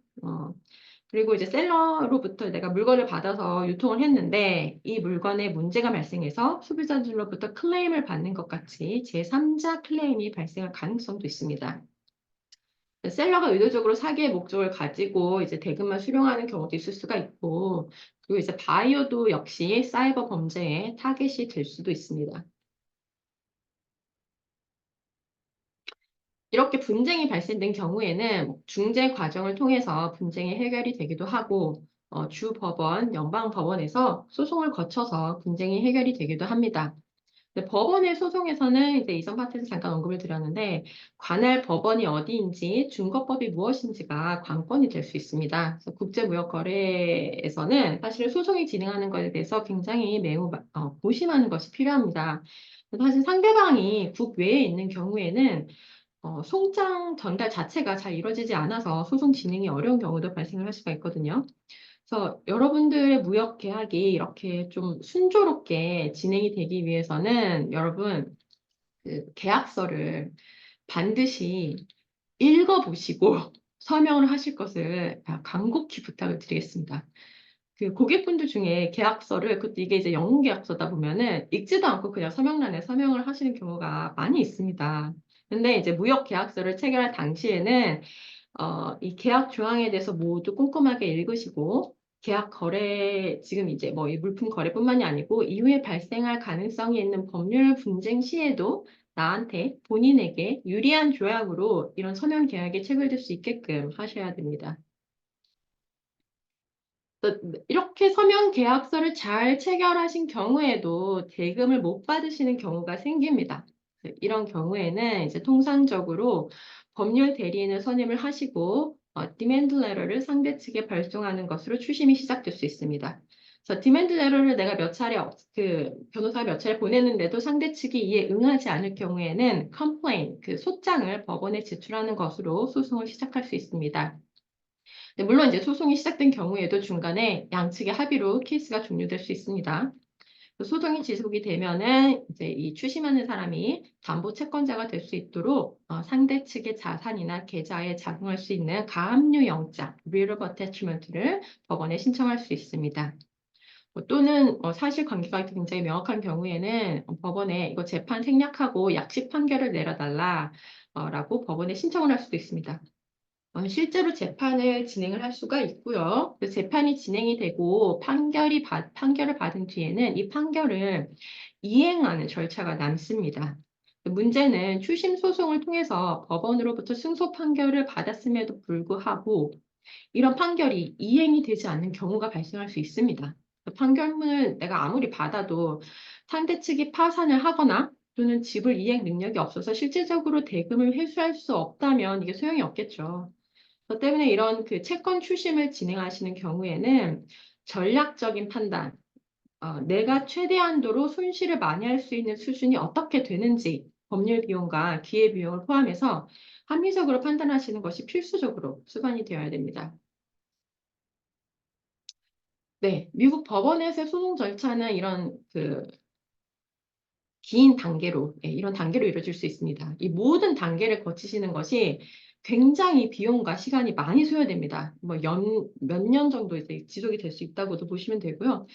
그리고 이제 셀러로부터 내가 물건을 받아서 유통을 했는데 이 물건에 문제가 발생해서 소비자들로부터 클레임을 받는 것 같이 제3자 클레임이 발생할 가능성도 있습니다. 셀러가 의도적으로 사기의 목적을 가지고 이제 대금만 수령하는 경우도 있을 수가 있고, 그리고 이제 바이어도 역시 사이버 범죄의 타겟이 될 수도 있습니다. 이렇게 분쟁이 발생된 경우에는 중재 과정을 통해서 분쟁이 해결이 되기도 하고, 주 법원, 연방 법원에서 소송을 거쳐서 분쟁이 해결이 되기도 합니다. 법원의 소송에서는 이제 이전 파트에서 잠깐 언급을 드렸는데 관할 법원이 어디인지 중거법이 무엇인지가 관건이 될 수 있습니다. 그래서 국제무역거래에서는 사실 소송이 진행하는 것에 대해서 굉장히 매우 고심하는 것이 필요합니다. 사실 상대방이 국외에 있는 경우에는 송장 전달 자체가 잘 이루어지지 않아서 소송 진행이 어려운 경우도 발생을 할 수가 있거든요. 그래서 여러분들의 무역 계약이 이렇게 좀 순조롭게 진행이 되기 위해서는 여러분 그 계약서를 반드시 읽어보시고 서명을 하실 것을 간곡히 부탁을 드리겠습니다. 그 고객분들 중에 계약서를 그것도 이게 이제 영문 계약서다 보면은 읽지도 않고 그냥 서명란에 서명을 하시는 경우가 많이 있습니다. 근데 이제 무역 계약서를 체결할 당시에는 이 계약 조항에 대해서 모두 꼼꼼하게 읽으시고 계약 거래 지금 이제 뭐 이 물품 거래뿐만이 아니고 이후에 발생할 가능성이 있는 법률 분쟁 시에도 나한테 본인에게 유리한 조약으로 이런 서명 계약이 체결될 수 있게끔 하셔야 됩니다. 이렇게 서명 계약서를 잘 체결하신 경우에도 대금을 못 받으시는 경우가 생깁니다. 이런 경우에는 이제 통상적으로 법률 대리인을 선임을 하시고 디맨드 레터를 상대 측에 발송하는 것으로 추심이 시작될 수 있습니다. 그래서 디맨드 레터를 내가 몇 차례 그 변호사가 몇 차례 보냈는데도 상대 측이 이에 응하지 않을 경우에는 컴플레인 그 소장을 법원에 제출하는 것으로 소송을 시작할 수 있습니다. 물론 이제 소송이 시작된 경우에도 중간에 양측의 합의로 케이스가 종료될 수 있습니다. 소송이 지속이 되면은 이제 이 추심하는 사람이 담보 채권자가 될 수 있도록 상대 측의 자산이나 계좌에 작용할 수 있는 가압류 영장, Writ of Attachment를 법원에 신청할 수 있습니다. 또는 사실관계가 굉장히 명확한 경우에는 법원에 이거 재판 생략하고 약식 판결을 내려달라라고 법원에 신청을 할 수도 있습니다. 실제로 재판을 진행을 할 수가 있고요. 재판이 진행이 되고 판결을 받은 뒤에는 이 판결을 이행하는 절차가 남습니다. 문제는 추심 소송을 통해서 법원으로부터 승소 판결을 받았음에도 불구하고 이런 판결이 이행이 되지 않는 경우가 발생할 수 있습니다. 판결문을 내가 아무리 받아도 상대 측이 파산을 하거나 또는 지불 이행 능력이 없어서 실질적으로 대금을 회수할 수 없다면 이게 소용이 없겠죠. 그렇기 때문에 이런 그 채권 추심을 진행하시는 경우에는 전략적인 판단, 내가 최대한도로 손실을 만회할 수 있는 수준이 어떻게 되는지 법률 비용과 기회 비용을 포함해서 합리적으로 판단하시는 것이 필수적으로 수반이 되어야 됩니다. 네, 미국 법원에서의 소송 절차는 이런 긴 단계로, 이런 단계로 이루어질 수 있습니다. 이 모든 단계를 거치시는 것이 굉장히 비용과 시간이 많이 소요됩니다. 몇 년 정도 이제 지속이 될 수 있다고도 보시면 되고요.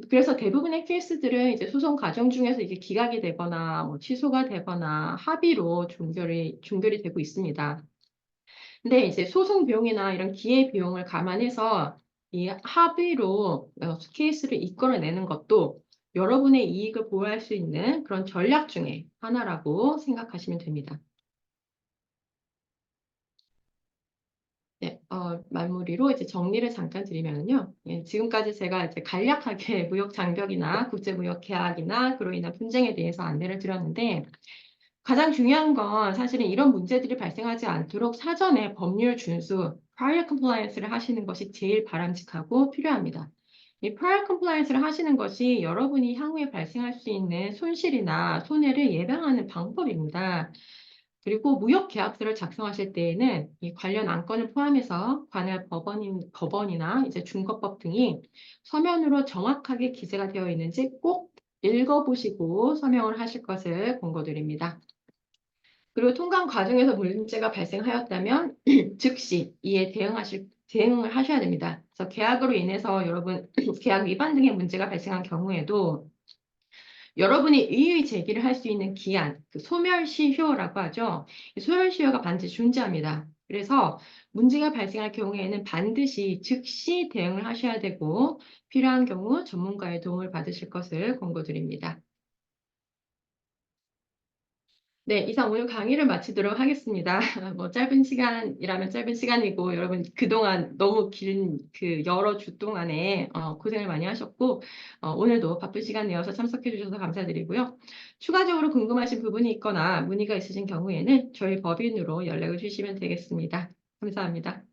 그래서 대부분의 케이스들은 이제 소송 과정 중에서 이게 기각이 되거나 취소가 되거나 합의로 종결이 되고 있습니다. 근데 이제 소송 비용이나 이런 기회 비용을 감안해서 이 합의로 케이스를 이끌어내는 것도 여러분의 이익을 보호할 수 있는 그런 전략 중에 하나라고 생각하시면 됩니다. 네, 마무리로 이제 정리를 잠깐 드리면요. 예, 지금까지 제가 이제 간략하게 무역 장벽이나 국제무역 계약이나 그로 인한 분쟁에 대해서 안내를 드렸는데, 가장 중요한 건 사실은 이런 문제들이 발생하지 않도록 사전에 법률 준수, prior compliance를 하시는 것이 제일 바람직하고 필요합니다. 이 prior compliance를 하시는 것이 여러분이 향후에 발생할 수 있는 손실이나 손해를 예방하는 방법입니다. 그리고 무역 계약서를 작성하실 때에는 이 관련 안건을 포함해서 관할 법원이나 이제 중거법 등이 서면으로 정확하게 기재가 되어 있는지 꼭 읽어보시고 서명을 하실 것을 권고드립니다. 그리고 통관 과정에서 문제가 발생하였다면 즉시 이에 대응을 하셔야 됩니다. 그래서 계약으로 인해서 여러분 계약 위반 등의 문제가 발생한 경우에도 여러분이 이의 제기를 할 수 있는 기한, 소멸시효라고 하죠. 이 소멸시효가 반드시 존재합니다. 그래서 문제가 발생할 경우에는 반드시 즉시 대응을 하셔야 되고 필요한 경우 전문가의 도움을 받으실 것을 권고드립니다. 네, 이상 오늘 강의를 마치도록 하겠습니다. 짧은 시간이라면 짧은 시간이고, 여러분 그동안 너무 긴 여러 주 동안에 고생을 많이 하셨고, 오늘도 바쁜 시간 내어서 참석해 주셔서 감사드리고요. 추가적으로 궁금하신 부분이 있거나 문의가 있으신 경우에는 저희 법인으로 연락을 주시면 되겠습니다. 감사합니다.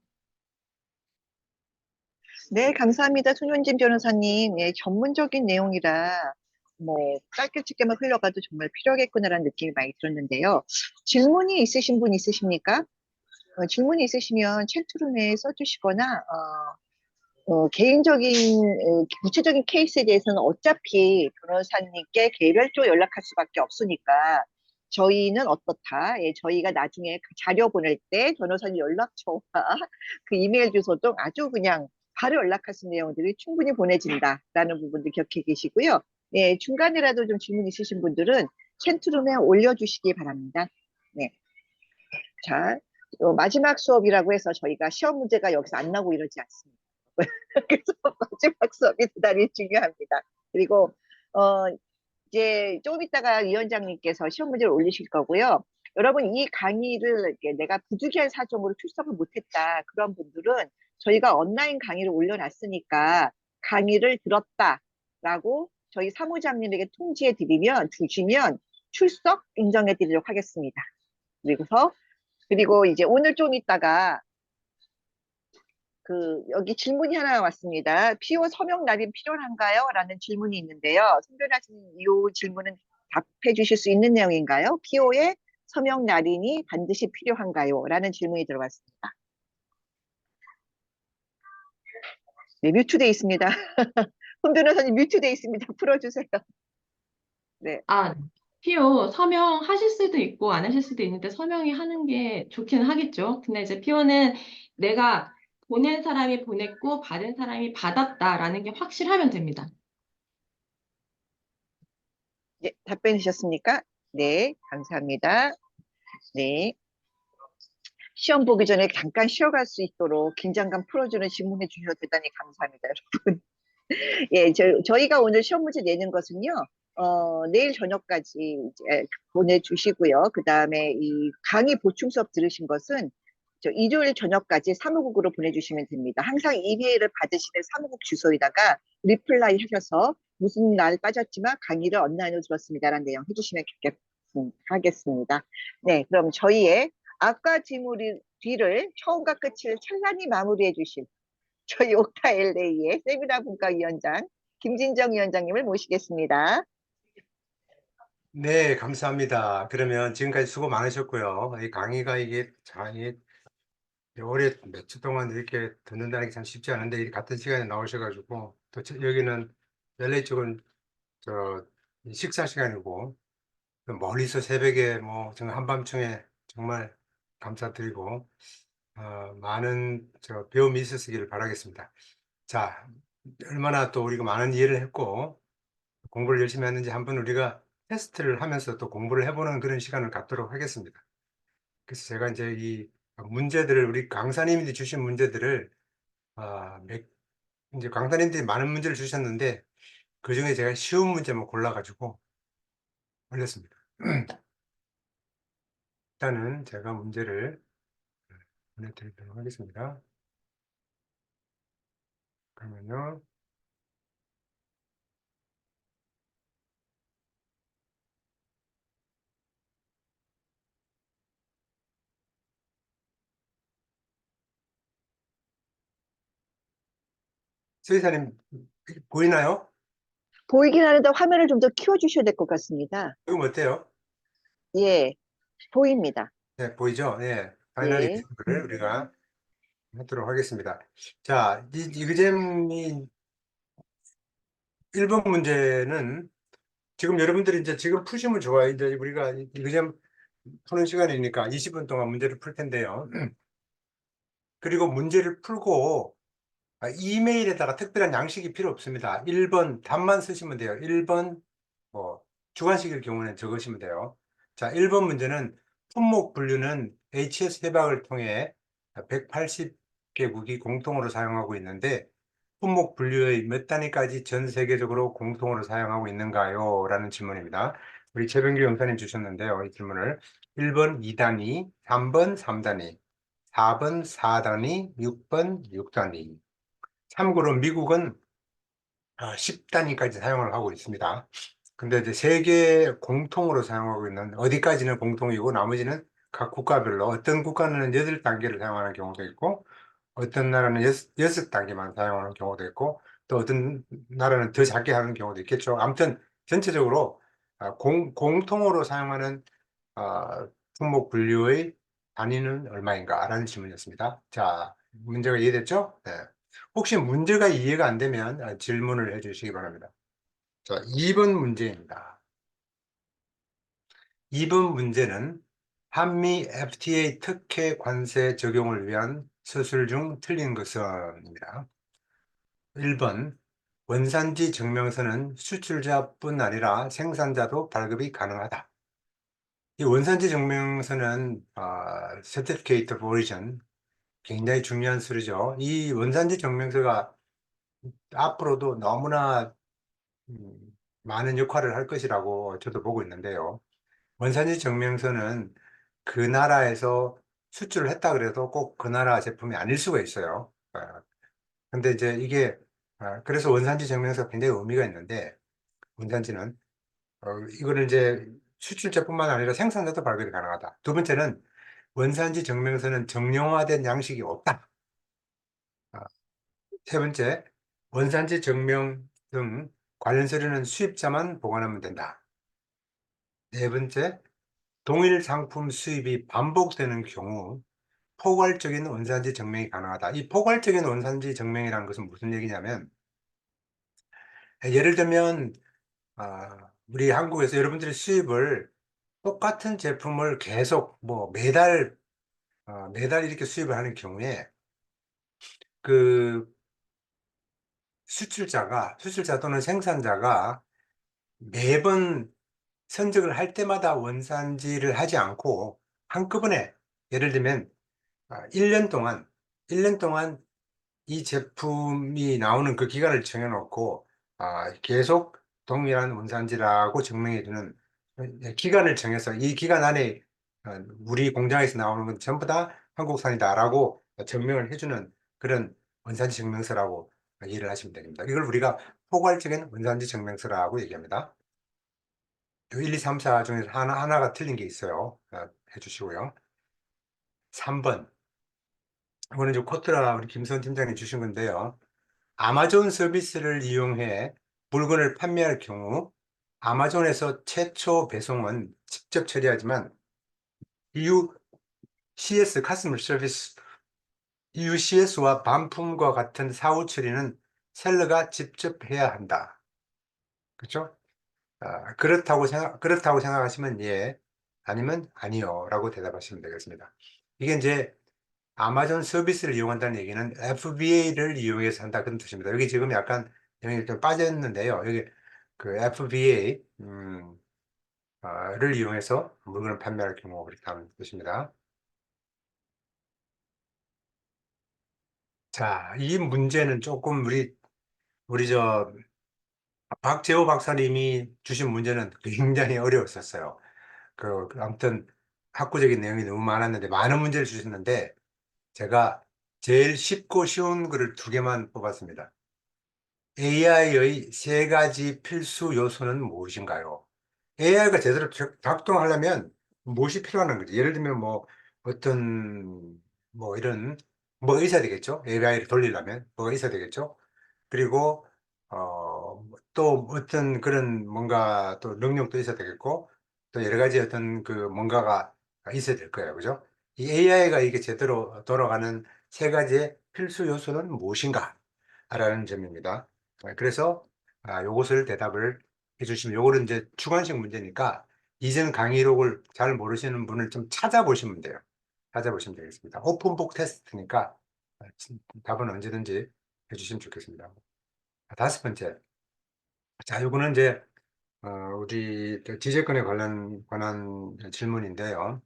네, 감사합니다. 손윤진 변호사님. 예, 전문적인 내용이라 짧게 짧게만 흘러가도 정말 필요하겠구나라는 느낌이 많이 들었는데요. 질문이 있으신 분 있으십니까? 질문이 있으시면 챗룸에 써주시거나 개인적인 구체적인 케이스에 대해서는 어차피 변호사님께 개별적으로 연락할 수밖에 없으니까 저희는 어떻다. 예, 저희가 나중에 그 자료 보낼 때 변호사님 연락처와 그 이메일 주소 등 아주 그냥 바로 연락할 수 있는 내용들이 충분히 보내진다라는 부분도 기억해 계시고요. 예, 중간에라도 좀 질문 있으신 분들은 챗룸에 올려주시기 바랍니다. 네. 자, 마지막 수업이라고 해서 저희가 시험 문제가 여기서 안 나오고 이러지 않습니다. 그래서 마지막 수업이 대단히 중요합니다. 그리고 이제 조금 있다가 위원장님께서 시험 문제를 올리실 거고요. 여러분 이 강의를 이렇게 내가 부득이한 사정으로 출석을 못했다 그런 분들은 저희가 온라인 강의를 올려놨으니까 강의를 들었다라고 저희 사무장님에게 통지해 주시면 출석 인정해 드리도록 하겠습니다. 그리고 이제 오늘 좀 있다가 여기 질문이 하나 왔습니다. 피오 서명 날인 필요한가요? 라는 질문이 있는데요. 선별하신 이 질문은 답해 주실 수 있는 내용인가요? 피오의 서명 날인이 반드시 필요한가요? 라는 질문이 들어왔습니다. 네, 뮤트되어 있습니다. 홍 변호사님 뮤트돼 있습니다. 풀어주세요. 네. 아, 피오 서명하실 수도 있고 안 하실 수도 있는데 서명이 하는 게 좋기는 하겠죠. 근데 이제 피오는 내가 보낸 사람이 보냈고 받은 사람이 받았다라는 게 확실하면 됩니다. 네, 답변 주셨습니까? 네, 감사합니다. 네. 시험 보기 전에 잠깐 쉬어갈 수 있도록 긴장감 풀어주는 질문해 주셔서 대단히 감사합니다, 여러분. 예, 저희가 오늘 시험 문제 내는 것은요, 내일 저녁까지 이제 보내주시고요. 그 다음에 이 강의 보충 수업 들으신 것은 일요일 저녁까지 사무국으로 보내주시면 됩니다. 항상 이메일을 받으시는 사무국 주소에다가 리플라이 하셔서 무슨 날 빠졌지만 강의를 온라인으로 들었습니다라는 내용 해주시면 하겠습니다. 네, 그럼 저희의 앞과 뒤를 처음과 끝을 찬란히 마무리해 주실 저희 옥타 LA의 세미나 분과위원장 김진정 위원장님을 모시겠습니다. 네, 감사합니다. 그러면 지금까지 수고 많으셨고요. 이 강의가 오래 몇 주 동안 이렇게 듣는다는 게 참 쉽지 않은데 이 같은 시간에 나오셔가지고 또 여기는 LA 쪽은 이 식사 시간이고 또 멀리서 새벽에 뭐 정말 한밤중에 정말 감사드리고 많은 배움이 있으시기를 바라겠습니다. 자, 얼마나 또 우리가 많은 이해를 했고 공부를 열심히 했는지 한번 우리가 테스트를 하면서 또 공부를 해보는 그런 시간을 갖도록 하겠습니다. 그래서 제가 이제 이 문제들을 우리 강사님들이 주신 문제들을 이제 강사님들이 많은 문제를 주셨는데 그 중에 제가 쉬운 문제만 골라가지고 올렸습니다. 일단은 제가 문제를 보내드리도록 하겠습니다. 그러면요. 수의사님 보이나요? 보이긴 하는데 화면을 좀 더 키워주셔야 될 것 같습니다. 지금 어때요? 예, 보입니다. 네, 보이죠? 네, 파이널 예, 익스를 우리가 하도록 하겠습니다. 자, 이그잼이 1번 문제는 지금 여러분들이 이제 지금 푸시면 좋아요. 이제 우리가 이그잼 푸는 시간이니까 20분 동안 문제를 풀 텐데요. 그리고 문제를 풀고 이메일에다가 특별한 양식이 필요 없습니다. 1번 답만 쓰시면 돼요. 1번 주관식일 경우는 적으시면 돼요. 자, 1번 문제는 품목 분류는 HS 협약을 통해 180개국이 공통으로 사용하고 있는데 품목 분류의 몇 단위까지 전 세계적으로 공통으로 사용하고 있는가요? 라는 질문입니다. 우리 최병규 영사님 주셨는데요. 이 질문을 1번 2단위, 3번 3단위, 4번 4단위, 6번 6단위. 참고로 미국은 10단위까지 사용을 하고 있습니다. 근데 이제 세계 공통으로 사용하고 있는 어디까지는 공통이고 나머지는 각 국가별로 어떤 국가는 8단계를 사용하는 경우도 있고 어떤 나라는 6단계만 사용하는 경우도 있고 또 어떤 나라는 더 작게 하는 경우도 있겠죠. 아무튼 전체적으로 공통으로 사용하는 품목 분류의 단위는 얼마인가 라는 질문이었습니다. 자, 문제가 이해됐죠? 네. 혹시 문제가 이해가 안 되면 질문을 해 주시기 바랍니다. 자, 2번 문제입니다. 2번 문제는 한미 FTA 특혜 관세 적용을 위한 서술 중 틀린 것은입니다. 1번 원산지 증명서는 수출자뿐 아니라 생산자도 발급이 가능하다. 이 원산지 증명서는 Certificate of Origin 굉장히 중요한 서류죠. 이 원산지 증명서가 앞으로도 너무나 많은 역할을 할 것이라고 저도 보고 있는데요. 원산지 증명서는 그 나라에서 수출을 했다 그래도 꼭 그 나라 제품이 아닐 수가 있어요. 근데 이제 이게 그래서 원산지 증명서가 굉장히 의미가 있는데 원산지는 이거는 이제 수출자뿐만 아니라 생산자도 발급이 가능하다. 두 번째는 원산지 증명서는 정형화된 양식이 없다. 아, 세 번째, 원산지 증명 등 관련 서류는 수입자만 보관하면 된다. 네 번째, 동일 상품 수입이 반복되는 경우 포괄적인 원산지 증명이 가능하다. 이 포괄적인 원산지 증명이라는 것은 무슨 얘기냐면 예를 들면 우리 한국에서 여러분들이 수입을 똑같은 제품을 계속 뭐 매달 이렇게 수입을 하는 경우에 그 수출자 또는 생산자가 매번 선적을 할 때마다 원산지를 하지 않고 한꺼번에 예를 들면 1년 동안 이 제품이 나오는 그 기간을 정해놓고 계속 동일한 원산지라고 증명해주는 기간을 정해서 이 기간 안에 우리 공장에서 나오는 건 전부 다 한국산이다라고 증명을 해주는 그런 원산지 증명서라고 이해를 하시면 됩니다. 이걸 우리가 포괄적인 원산지 증명서라고 얘기합니다. 1, 2, 3, 4 중에서 하나가 틀린 게 있어요. 해주시고요. 3번. 이거는 이제 코트라 우리 김선 팀장님 주신 건데요. 아마존 서비스를 이용해 물건을 판매할 경우 아마존에서 최초 배송은 직접 처리하지만 UCS 커스터머 서비스 UCS와 반품과 같은 사후 처리는 셀러가 직접 해야 한다. 그렇죠? 그렇다고 생각하시면 예, 아니면 아니요라고 대답하시면 되겠습니다. 이게 이제 아마존 서비스를 이용한다는 얘기는 FBA를 이용해서 한다 그런 뜻입니다. 여기 지금 약간 영역이 좀 빠졌는데요. 여기 그 FBA 를 이용해서 물건을 판매할 경우 그렇게 하는 뜻입니다. 자, 이 문제는 조금 우리 저 박재호 박사님이 주신 문제는 굉장히 어려웠었어요. 아무튼 학구적인 내용이 너무 많았는데 많은 문제를 주셨는데 제가 제일 쉽고 쉬운 거를 2개만 뽑았습니다. AI의 3가지 필수 요소는 무엇인가요? AI가 제대로 작동하려면 무엇이 필요한 거지? 예를 들면 뭐 어떤 뭐 이런 뭐가 있어야 되겠죠? AI를 돌리려면 뭐가 있어야 되겠죠? 그리고 또 어떤 그런 뭔가 또 능력도 있어야 되겠고 또 여러 가지 어떤 그 뭔가가 있어야 될 거예요. 그죠? 이 AI가 이게 제대로 돌아가는 3가지의 필수 요소는 무엇인가? 라는 점입니다. 그래서 요것을 대답을 해주시면 요거는 이제 주관식 문제니까 이전 강의록을 잘 모르시는 분을 좀 찾아보시면 돼요. 찾아보시면 되겠습니다. 오픈북 테스트니까 답은 언제든지 해주시면 좋겠습니다. 5번째. 자, 요거는 이제 우리 지재권에 관한 질문인데요.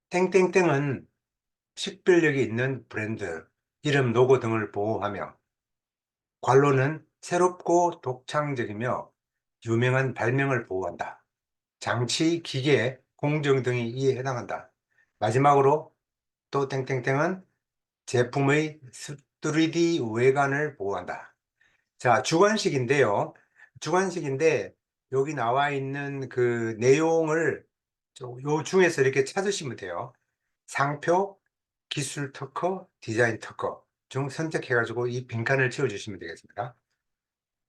땡땡땡은 식별력이 있는 브랜드, 이름, 로고 등을 보호하며 관로는 새롭고 독창적이며 유명한 발명을 보호한다. 장치, 기계, 공정 등이 이에 해당한다. 마지막으로 또 땡땡땡은 제품의 3D 외관을 보호한다. 자, 주관식인데요. 주관식인데 여기 나와 있는 그 내용을 요 중에서 이렇게 찾으시면 돼요. 상표, 기술 특허, 디자인 특허 중 선택해가지고 이 빈칸을 채워주시면 되겠습니다.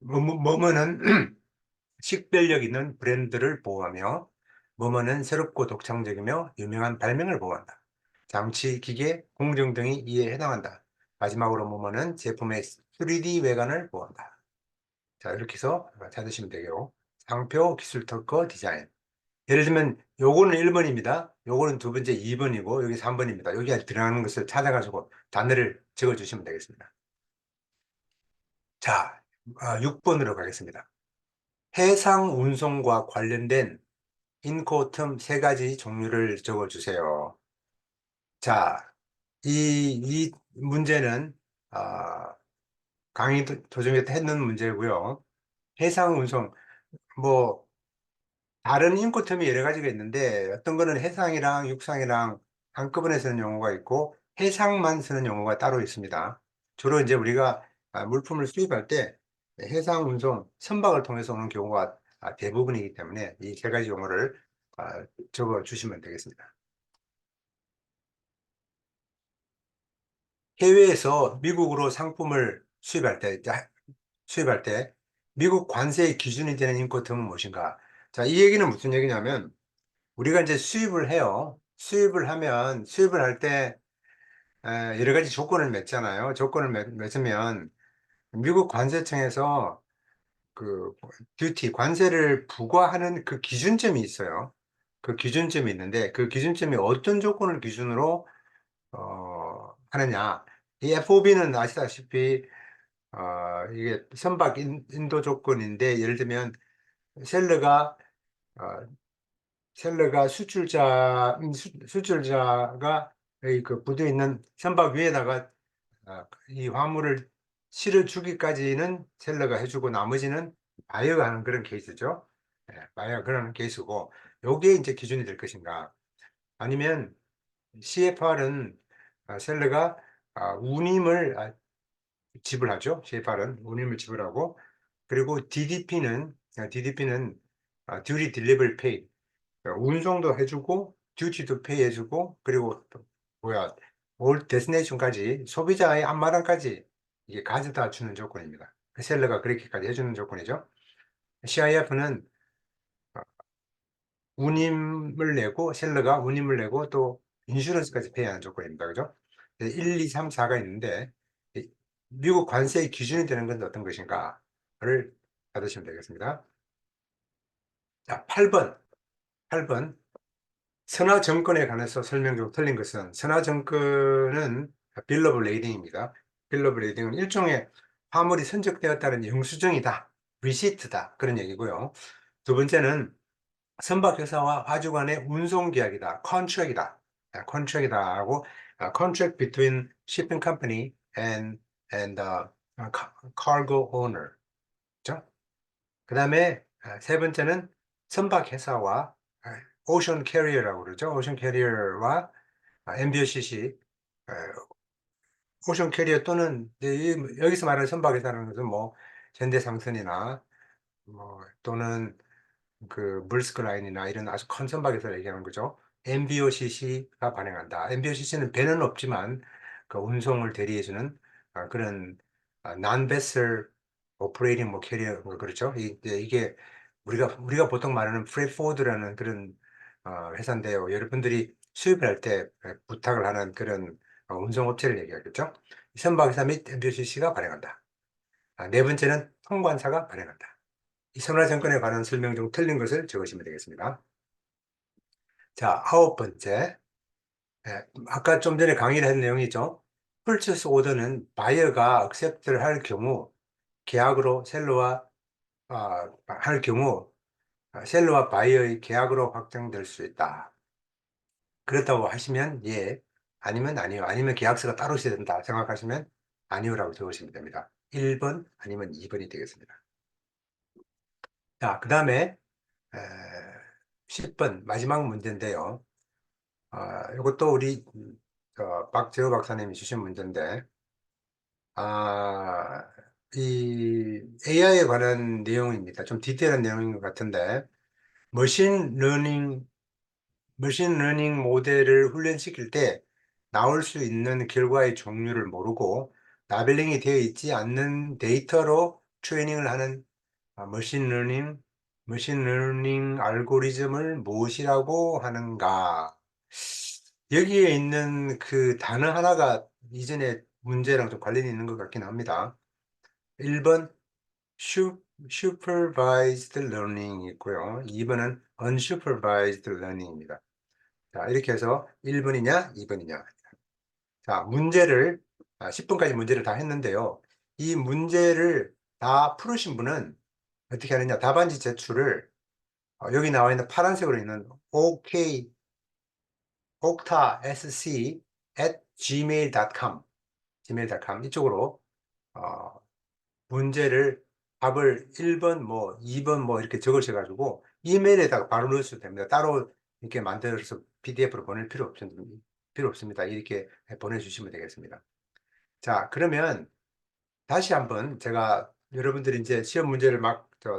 뭐뭐는 식별력 있는 브랜드를 보호하며 뭐뭐는 새롭고 독창적이며 유명한 발명을 보호한다. 장치, 기계, 공정 등이 이에 해당한다. 마지막으로 뭐뭐는 제품의 3D 외관을 보호한다. 자, 이렇게 해서 찾으시면 되고요. 상표, 기술 특허, 디자인. 예를 들면 요거는 1번입니다. 요거는 2번째 2번이고 여기 3번입니다. 여기에 들어가는 것을 찾아가지고 단어를 적어주시면 되겠습니다. 자, 6번으로 가겠습니다. 해상 운송과 관련된 인코텀 3가지 종류를 적어주세요. 자, 이 문제는 강의 도중에 했는 문제고요. 해상 운송, 뭐 다른 인코텀이 여러 가지가 있는데 어떤 거는 해상이랑 육상이랑 한꺼번에 쓰는 용어가 있고 해상만 쓰는 용어가 따로 있습니다. 주로 이제 우리가 물품을 수입할 때 해상 운송, 선박을 통해서 오는 경우가 대부분이기 때문에 이 3가지 용어를 적어 주시면 되겠습니다. 해외에서 미국으로 상품을 수입할 때 미국 관세의 기준이 되는 인코텀은 무엇인가? 자, 이 얘기는 무슨 얘기냐면 우리가 이제 수입을 해요. 수입을 할 때 여러 가지 조건을 맺잖아요. 조건을 맺으면 미국 관세청에서 그 듀티 관세를 부과하는 그 기준점이 있어요. 그 기준점이 있는데 그 기준점이 어떤 조건을 기준으로 하느냐. 이 FOB는 아시다시피 이게 선박 인도 조건인데 예를 들면 셀러가 어, 수출자가 그 부두에 있는 선박 위에다가 이 화물을 실어주기까지는 셀러가 해주고 나머지는 바이어가 하는 그런 케이스죠. 바이어가 그런 케이스고 요게 이제 기준이 될 것인가. 아니면 CFR은 셀러가 운임을 지불하죠. CFR은 운임을 지불하고 그리고 DDP는 Duty Delivery Pay 운송도 해주고 듀티도 페이 해주고 그리고 또 뭐야 올 데스티네이션까지 소비자의 앞마당까지 이게 가져다 주는 조건입니다. 셀러가 그렇게까지 해주는 조건이죠. CIF는 운임을 내고 셀러가 운임을 내고 또 인슈런스까지 페이하는 조건입니다. 그죠? 1, 2, 3, 4가 있는데 미국 관세의 기준이 되는 건 어떤 것인가를 받으시면 되겠습니다. 자, 8번 선화증권에 관해서 설명 좀 틀린 것은 선화증권은 빌 오브 레이딩입니다. 빌 오브 레이딩은 일종의 화물이 선적되었다는 영수증이다. 리시트다. 그런 얘기고요. 두 번째는 선박회사와 화주 간의 운송계약이다. 컨트랙이다 하고 contract between shipping company and the cargo owner. 그렇죠? 그 다음에 세 번째는 선박회사와 오션 캐리어라고 그러죠. 오션 캐리어와 MBOCC, 오션 캐리어 또는 여기서 말하는 선박회사라는 것은 뭐 현대상선이나 뭐 또는 그 물스크라인이나 이런 아주 큰 선박에서 얘기하는 거죠. MBOCC가 발행한다. MBOCC는 배는 없지만 그 운송을 대리해주는 그런 non-vessel operating 뭐 캐리어 뭐 그렇죠. 이게 우리가 보통 말하는 프레포드라는 그런 회사인데요. 여러분들이 수입을 할 때 부탁을 하는 그런 운송업체를 얘기하겠죠. 선박회사 및 MBOCC가 발행한다. 네 번째는 통관사가 발행한다. 이 선화증권에 관한 설명 중 틀린 것을 적으시면 되겠습니다. 자, 9번째. 아까 좀 전에 강의를 한 내용이죠. purchase order는 바이어가 accept를 할 경우 계약으로 할 경우 셀러와 바이어의 계약으로 확정될 수 있다. 그렇다고 하시면 예, 아니면 아니요, 아니면 계약서가 따로 있어야 된다 생각하시면 아니요라고 적으시면 됩니다. 1번 아니면 2번이 되겠습니다. 자, 그 다음에 10번 마지막 문제인데요. 이것도 우리 박재호 박사님이 주신 문제인데 이 AI에 관한 내용입니다. 좀 디테일한 내용인 것 같은데 머신러닝 모델을 훈련시킬 때 나올 수 있는 결과의 종류를 모르고 라벨링이 되어 있지 않는 데이터로 트레이닝을 하는 머신러닝 알고리즘을 무엇이라고 하는가? 여기에 있는 그 단어 하나가 이전에 문제랑 좀 관련이 있는 것 같긴 합니다. 1번 supervised learning 있고요. 2번은 unsupervised learning입니다. 자, 이렇게 해서 1번이냐, 2번이냐. 자, 10번까지 문제를 다 했는데요. 이 문제를 다 풀으신 분은 어떻게 하느냐. 답안지 제출을 여기 나와 있는 파란색으로 있는 oktasc@gmail.com 이쪽으로 어, 문제를 답을 1번 뭐 2번 뭐 이렇게 적으셔가지고 이메일에다가 바로 넣으셔도 됩니다. 따로 이렇게 만들어서 PDF로 보낼 필요 없습니다. 이렇게 보내주시면 되겠습니다. 자, 그러면 다시 한번 제가 여러분들이 이제 시험 문제를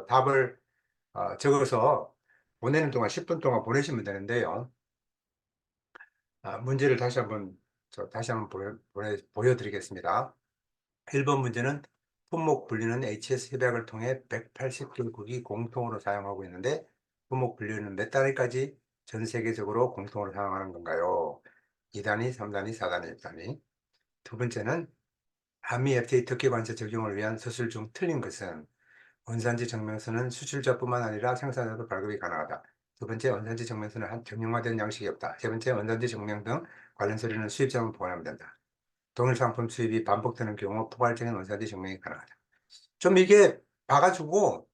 답을 적어서 보내는 동안 10분 동안 보내시면 되는데요. 문제를 다시 한번 보여드리겠습니다. 1번 문제는 품목 분류는 HS 협약을 통해 180개국이 공통으로 사용하고 있는데 품목 분류는 몇 단위까지 전 세계적으로 공통으로 사용하는 건가요? 2단위, 3단위, 4단위, 1단위. 두 번째는 한미 FTA 특혜 관세 적용을 위한 수출 중 틀린 것은 원산지 증명서는 수출자뿐만 아니라 생산자도 발급이 가능하다. 두 번째, 원산지 증명서는 한 정형화된 양식이 없다. 세 번째, 원산지 증명 등 관련 서류는 수입자만 보관하면 된다. 동일 상품 수입이 반복되는 경우 포괄적인 원산지 증명이 가능하다. 좀 이게 봐가지고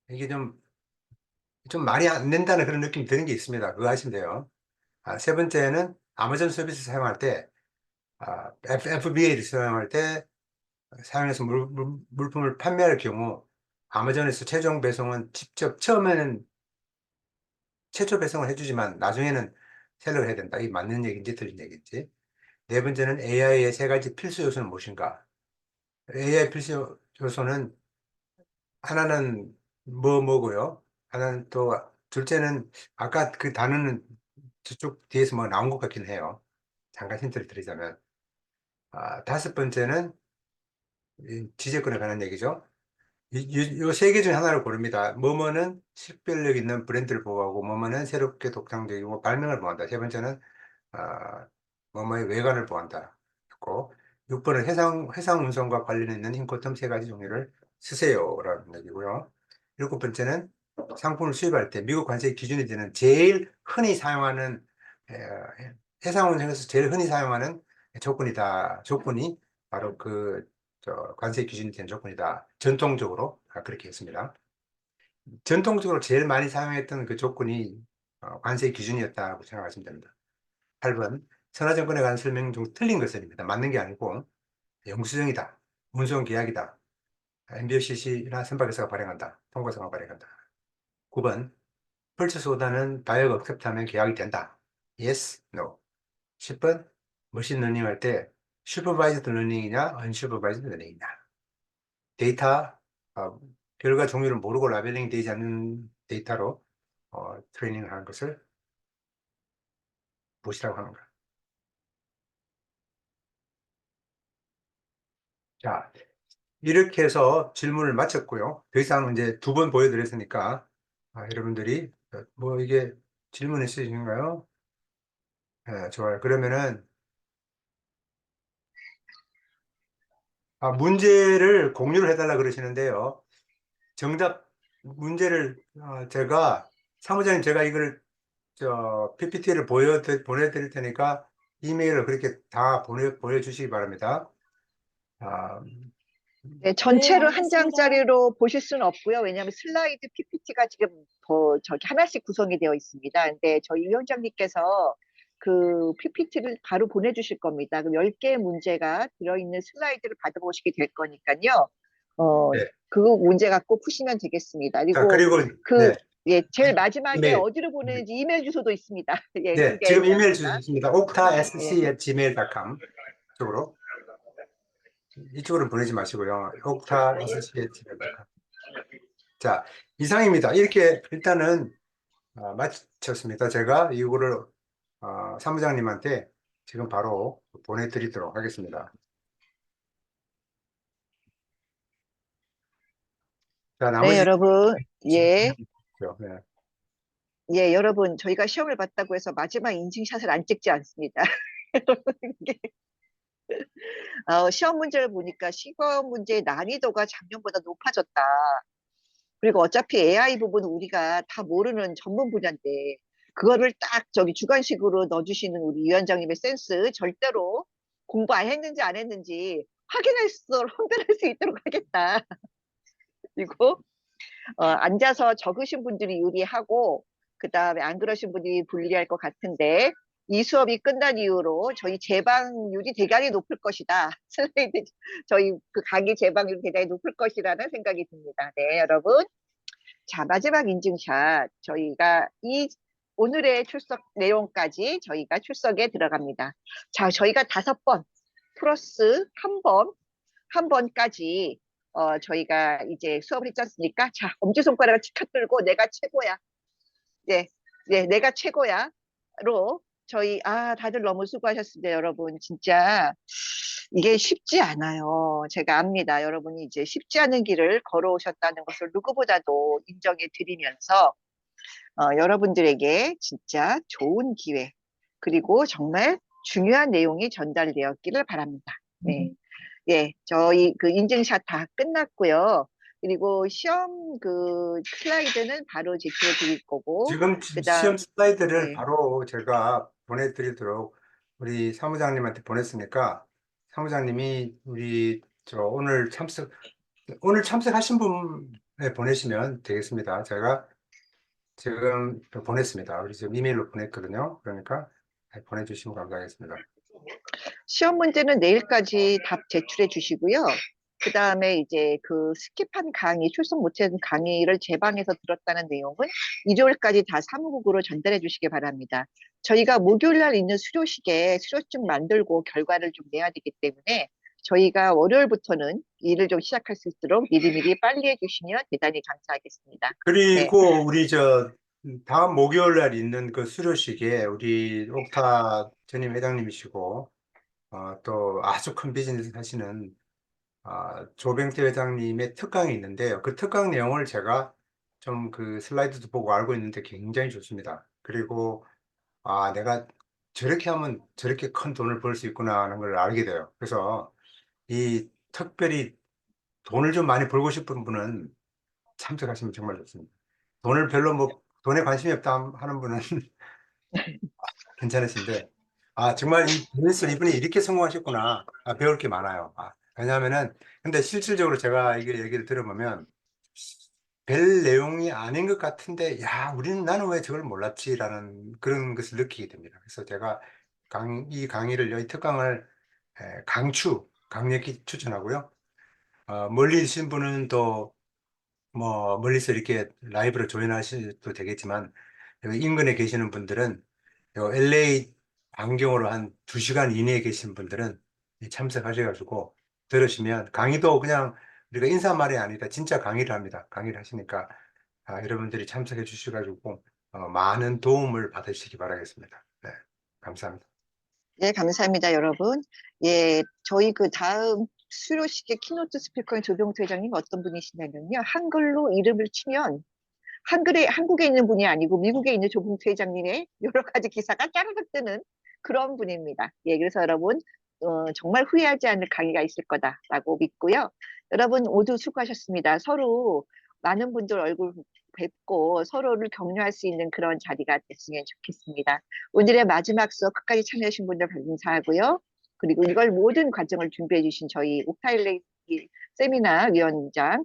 이게 좀 말이 안 된다는 그런 느낌이 드는 게 있습니다. 그거 하시면 돼요. 세 번째는 아마존 서비스 사용할 때 FBA를 사용할 때 사용해서 물품을 판매할 경우 아마존에서 최종 배송은 직접 처음에는 최초 배송을 해주지만 나중에는 셀러를 해야 된다. 이게 맞는 얘기인지 틀린 얘기인지. 네 번째는 AI의 세 가지 필수 요소는 무엇인가? AI 필수 요소는 하나는 뭐고요? 하나는 또 둘째는 아까 그 단어는 저쪽 뒤에서 뭐 나온 것 같긴 해요. 잠깐 힌트를 드리자면 다섯 번째는 이 지재권에 관한 얘기죠. 이 세 개 중 하나를 고릅니다. 뭐뭐는 식별력 있는 브랜드를 보호하고 뭐뭐는 새롭게 독창적이고 발명을 보호한다. 세 번째는 뭐뭐의 외관을 보호한다. 고 6번은 해상 운송과 관련 있는 힌코텀 세 가지 종류를 쓰세요라는 얘기고요. 7번째는 상품을 수입할 때 미국 관세 기준이 되는 제일 흔히 사용하는 해상 운송에서 제일 흔히 사용하는 조건이 바로 관세 기준이 된 조건이다. 전통적으로 그렇게 했습니다. 전통적으로 제일 많이 사용했던 그 조건이 관세 기준이었다고 생각하시면 됩니다. 8번 선화증권에 관한 설명 중 틀린 것은입니다. 맞는 게 아니고 영수증이다. 운송 계약이다. MBOCC나 선박회사가 발행한다. 통과사가 발행한다. 9번 펄처스 오더는 바이어가 억셉트하면 계약이 된다. Yes, No. 10번 머신러닝 할 때 슈퍼바이즈드 러닝이냐 언슈퍼바이즈드 러닝이냐. 데이터 결과 종류를 모르고 라벨링 되지 않는 데이터로 트레이닝을 하는 것을 무엇이라고 하는가. 자, 이렇게 해서 질문을 마쳤고요. 더 이상 이제 2번 보여드렸으니까 여러분들이 뭐 이게 질문 있으신가요? 네, 좋아요. 그러면은 문제를 공유를 해달라 그러시는데요. 정답 문제를 사무장님 제가 이걸 PPT를 보내드릴 테니까 이메일을 그렇게 다 보내주시기 바랍니다. 아, 네, 전체를 한 알겠습니다. 장짜리로 보실 수는 없고요. 왜냐하면 슬라이드 PPT가 지금 저기 하나씩 구성이 되어 있습니다. 근데 저희 위원장님께서 그 PPT를 바로 보내주실 겁니다. 그럼 10개의 문제가 들어있는 슬라이드를 받아보시게 될 거니까요. 네. 그 문제 갖고 푸시면 되겠습니다. 자, 그리고 네, 예, 제일 마지막에 이메일. 어디로 보내는지 이메일 주소도 있습니다. 예, 네, 그게 지금 이메일 중요합니다. 주셨습니다. 예. oktasc@gmail.com 쪽으로. 이쪽으로 보내지 마시고요. oktasc@gmail.com. 자, 이상입니다. 이렇게 일단은 마쳤습니다. 제가 이거를 사무장님한테 지금 바로 보내드리도록 하겠습니다. 자, 네, 나머지 여러분. 예. 네. 예, 여러분, 저희가 시험을 봤다고 해서 마지막 인증샷을 안 찍지 않습니다. 이게, 시험 문제를 보니까 시험 문제의 난이도가 작년보다 높아졌다. 그리고 어차피 AI 부분은 우리가 다 모르는 전문 분야인데, 그거를 딱 저기 주관식으로 넣어주시는 우리 위원장님의 센스, 절대로 공부 안 했는지 안 했는지 확인할 확인할 수 있도록 하겠다. 그리고 앉아서 적으신 분들이 유리하고 그 다음에 안 그러신 분이 불리할 것 같은데 이 수업이 끝난 이후로 저희 재방률이 대단히 높을 것이다. 슬라이드 저희 그 강의 재방률이 대단히 높을 것이라는 생각이 듭니다. 네, 여러분. 자, 마지막 인증샷 저희가 오늘의 출석 내용까지 저희가 출석에 들어갑니다. 자, 저희가 5번 플러스 한 번까지 저희가 이제 수업을 했지 않습니까? 자, 엄지손가락을 치켜 들고 내가 최고야. 네, 네, 내가 최고야로 저희 다들 너무 수고하셨습니다, 여러분. 진짜 이게 쉽지 않아요. 제가 압니다. 여러분이 이제 쉽지 않은 길을 걸어오셨다는 것을 누구보다도 인정해 드리면서 여러분들에게 진짜 좋은 기회 그리고 정말 중요한 내용이 전달되었기를 바랍니다. 네. 예, 저희 그 인증샷 다 끝났고요. 그리고 시험 그 슬라이드는 바로 제출해 드릴 거고, 지금 그다음 시험 슬라이드를 네. 바로 제가 보내드리도록 우리 사무장님한테 보냈으니까 사무장님이 우리 오늘 참석하신 분에 보내시면 되겠습니다. 제가 지금 보냈습니다. 우리 지금 이메일로 보냈거든요. 그러니까 보내주시면 감사하겠습니다. 시험 문제는 내일까지 답 제출해 주시고요. 그 다음에 이제 그 스킵한 강의, 출석 못한 강의를 제 방에서 들었다는 내용은 일요일까지 다 사무국으로 전달해 주시기 바랍니다. 저희가 목요일 날 있는 수료식에 수료증 만들고 결과를 좀 내야 되기 때문에 저희가 월요일부터는 일을 좀 시작할 수 있도록 미리미리 빨리 해주시면 대단히 감사하겠습니다. 네. 그리고 우리 다음 목요일 날 있는 그 수료식에 우리 옥타 전임 회장님이시고 또 아주 큰 비즈니스 하시는 조병태 회장님의 특강이 있는데요. 그 특강 내용을 제가 좀 그 슬라이드도 보고 알고 있는데 굉장히 좋습니다. 그리고 내가 저렇게 하면 저렇게 큰 돈을 벌 수 있구나 하는 걸 알게 돼요. 그래서 이 특별히 돈을 좀 많이 벌고 싶은 분은 참석하시면 정말 좋습니다. 돈을 별로 돈에 관심이 없다 하는 분은 괜찮으신데, 정말 이 비즈니스를 이분이 이렇게 성공하셨구나. 배울 게 많아요. 왜냐하면은, 근데 실질적으로 제가 이게 얘기를 들어보면, 별 내용이 아닌 것 같은데, 야, 나는 왜 저걸 몰랐지라는 그런 것을 느끼게 됩니다. 그래서 제가 이 강의를, 이 특강을 강력히 추천하고요. 멀리 계신 분은 또, 멀리서 이렇게 라이브로 조인하셔도 되겠지만, 여기 인근에 계시는 분들은 요 LA 반경으로 한 2시간 이내에 계신 분들은 참석하셔가지고 들으시면 강의도 그냥 우리가 인사말이 아니라 진짜 강의를 합니다. 강의를 하시니까 여러분들이 참석해 주셔가지고 많은 도움을 받으시기 바라겠습니다. 네, 감사합니다. 예, 감사합니다, 여러분. 예, 저희 그 다음 수료식의 키노트 스피커인 조병태 회장님 어떤 분이시냐면요. 한글로 이름을 치면 한국에 있는 분이 아니고 미국에 있는 조봉태 회장님의 여러 가지 기사가 짜르륵 뜨는 그런 분입니다. 예, 그래서 여러분 정말 후회하지 않을 강의가 있을 거다라고 믿고요. 여러분 모두 수고하셨습니다. 서로 많은 분들 얼굴 뵙고 서로를 격려할 수 있는 그런 자리가 됐으면 좋겠습니다. 오늘의 마지막 수업 끝까지 참여하신 분들 감사하고요. 그리고 이걸 모든 과정을 준비해 주신 저희 옥타일레이 세미나 위원장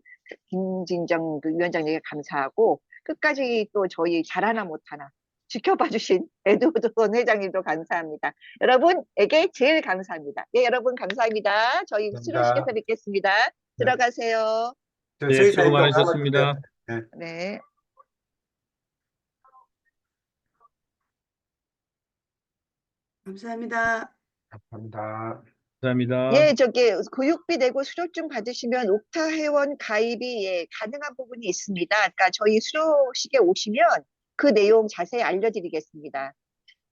김진정 위원장님께 감사하고 끝까지 또 저희 잘하나 못하나 지켜봐 주신 에드워드 원 회장님도 감사합니다. 여러분에게 제일 감사합니다. 예, 여러분 감사합니다. 저희 수료식에서 감사합니다. 뵙겠습니다. 네. 들어가세요. 네, 수고 저희 많으셨습니다. 네. 네. 감사합니다. 감사합니다. 감사합니다. 예, 저기 교육비 내고 수료증 받으시면 옥타 회원 가입이 예, 가능한 부분이 있습니다. 그러니까 저희 수료식에 오시면 그 내용 자세히 알려드리겠습니다.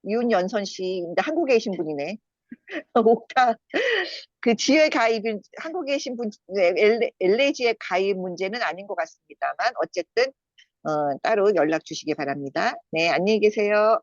윤연선 씨, 한국에 계신 분이네. 옥타 그 지회 가입인 한국에 계신 분 LA지회 가입 문제는 아닌 것 같습니다만 어쨌든 따로 연락 주시기 바랍니다. 네, 안녕히 계세요.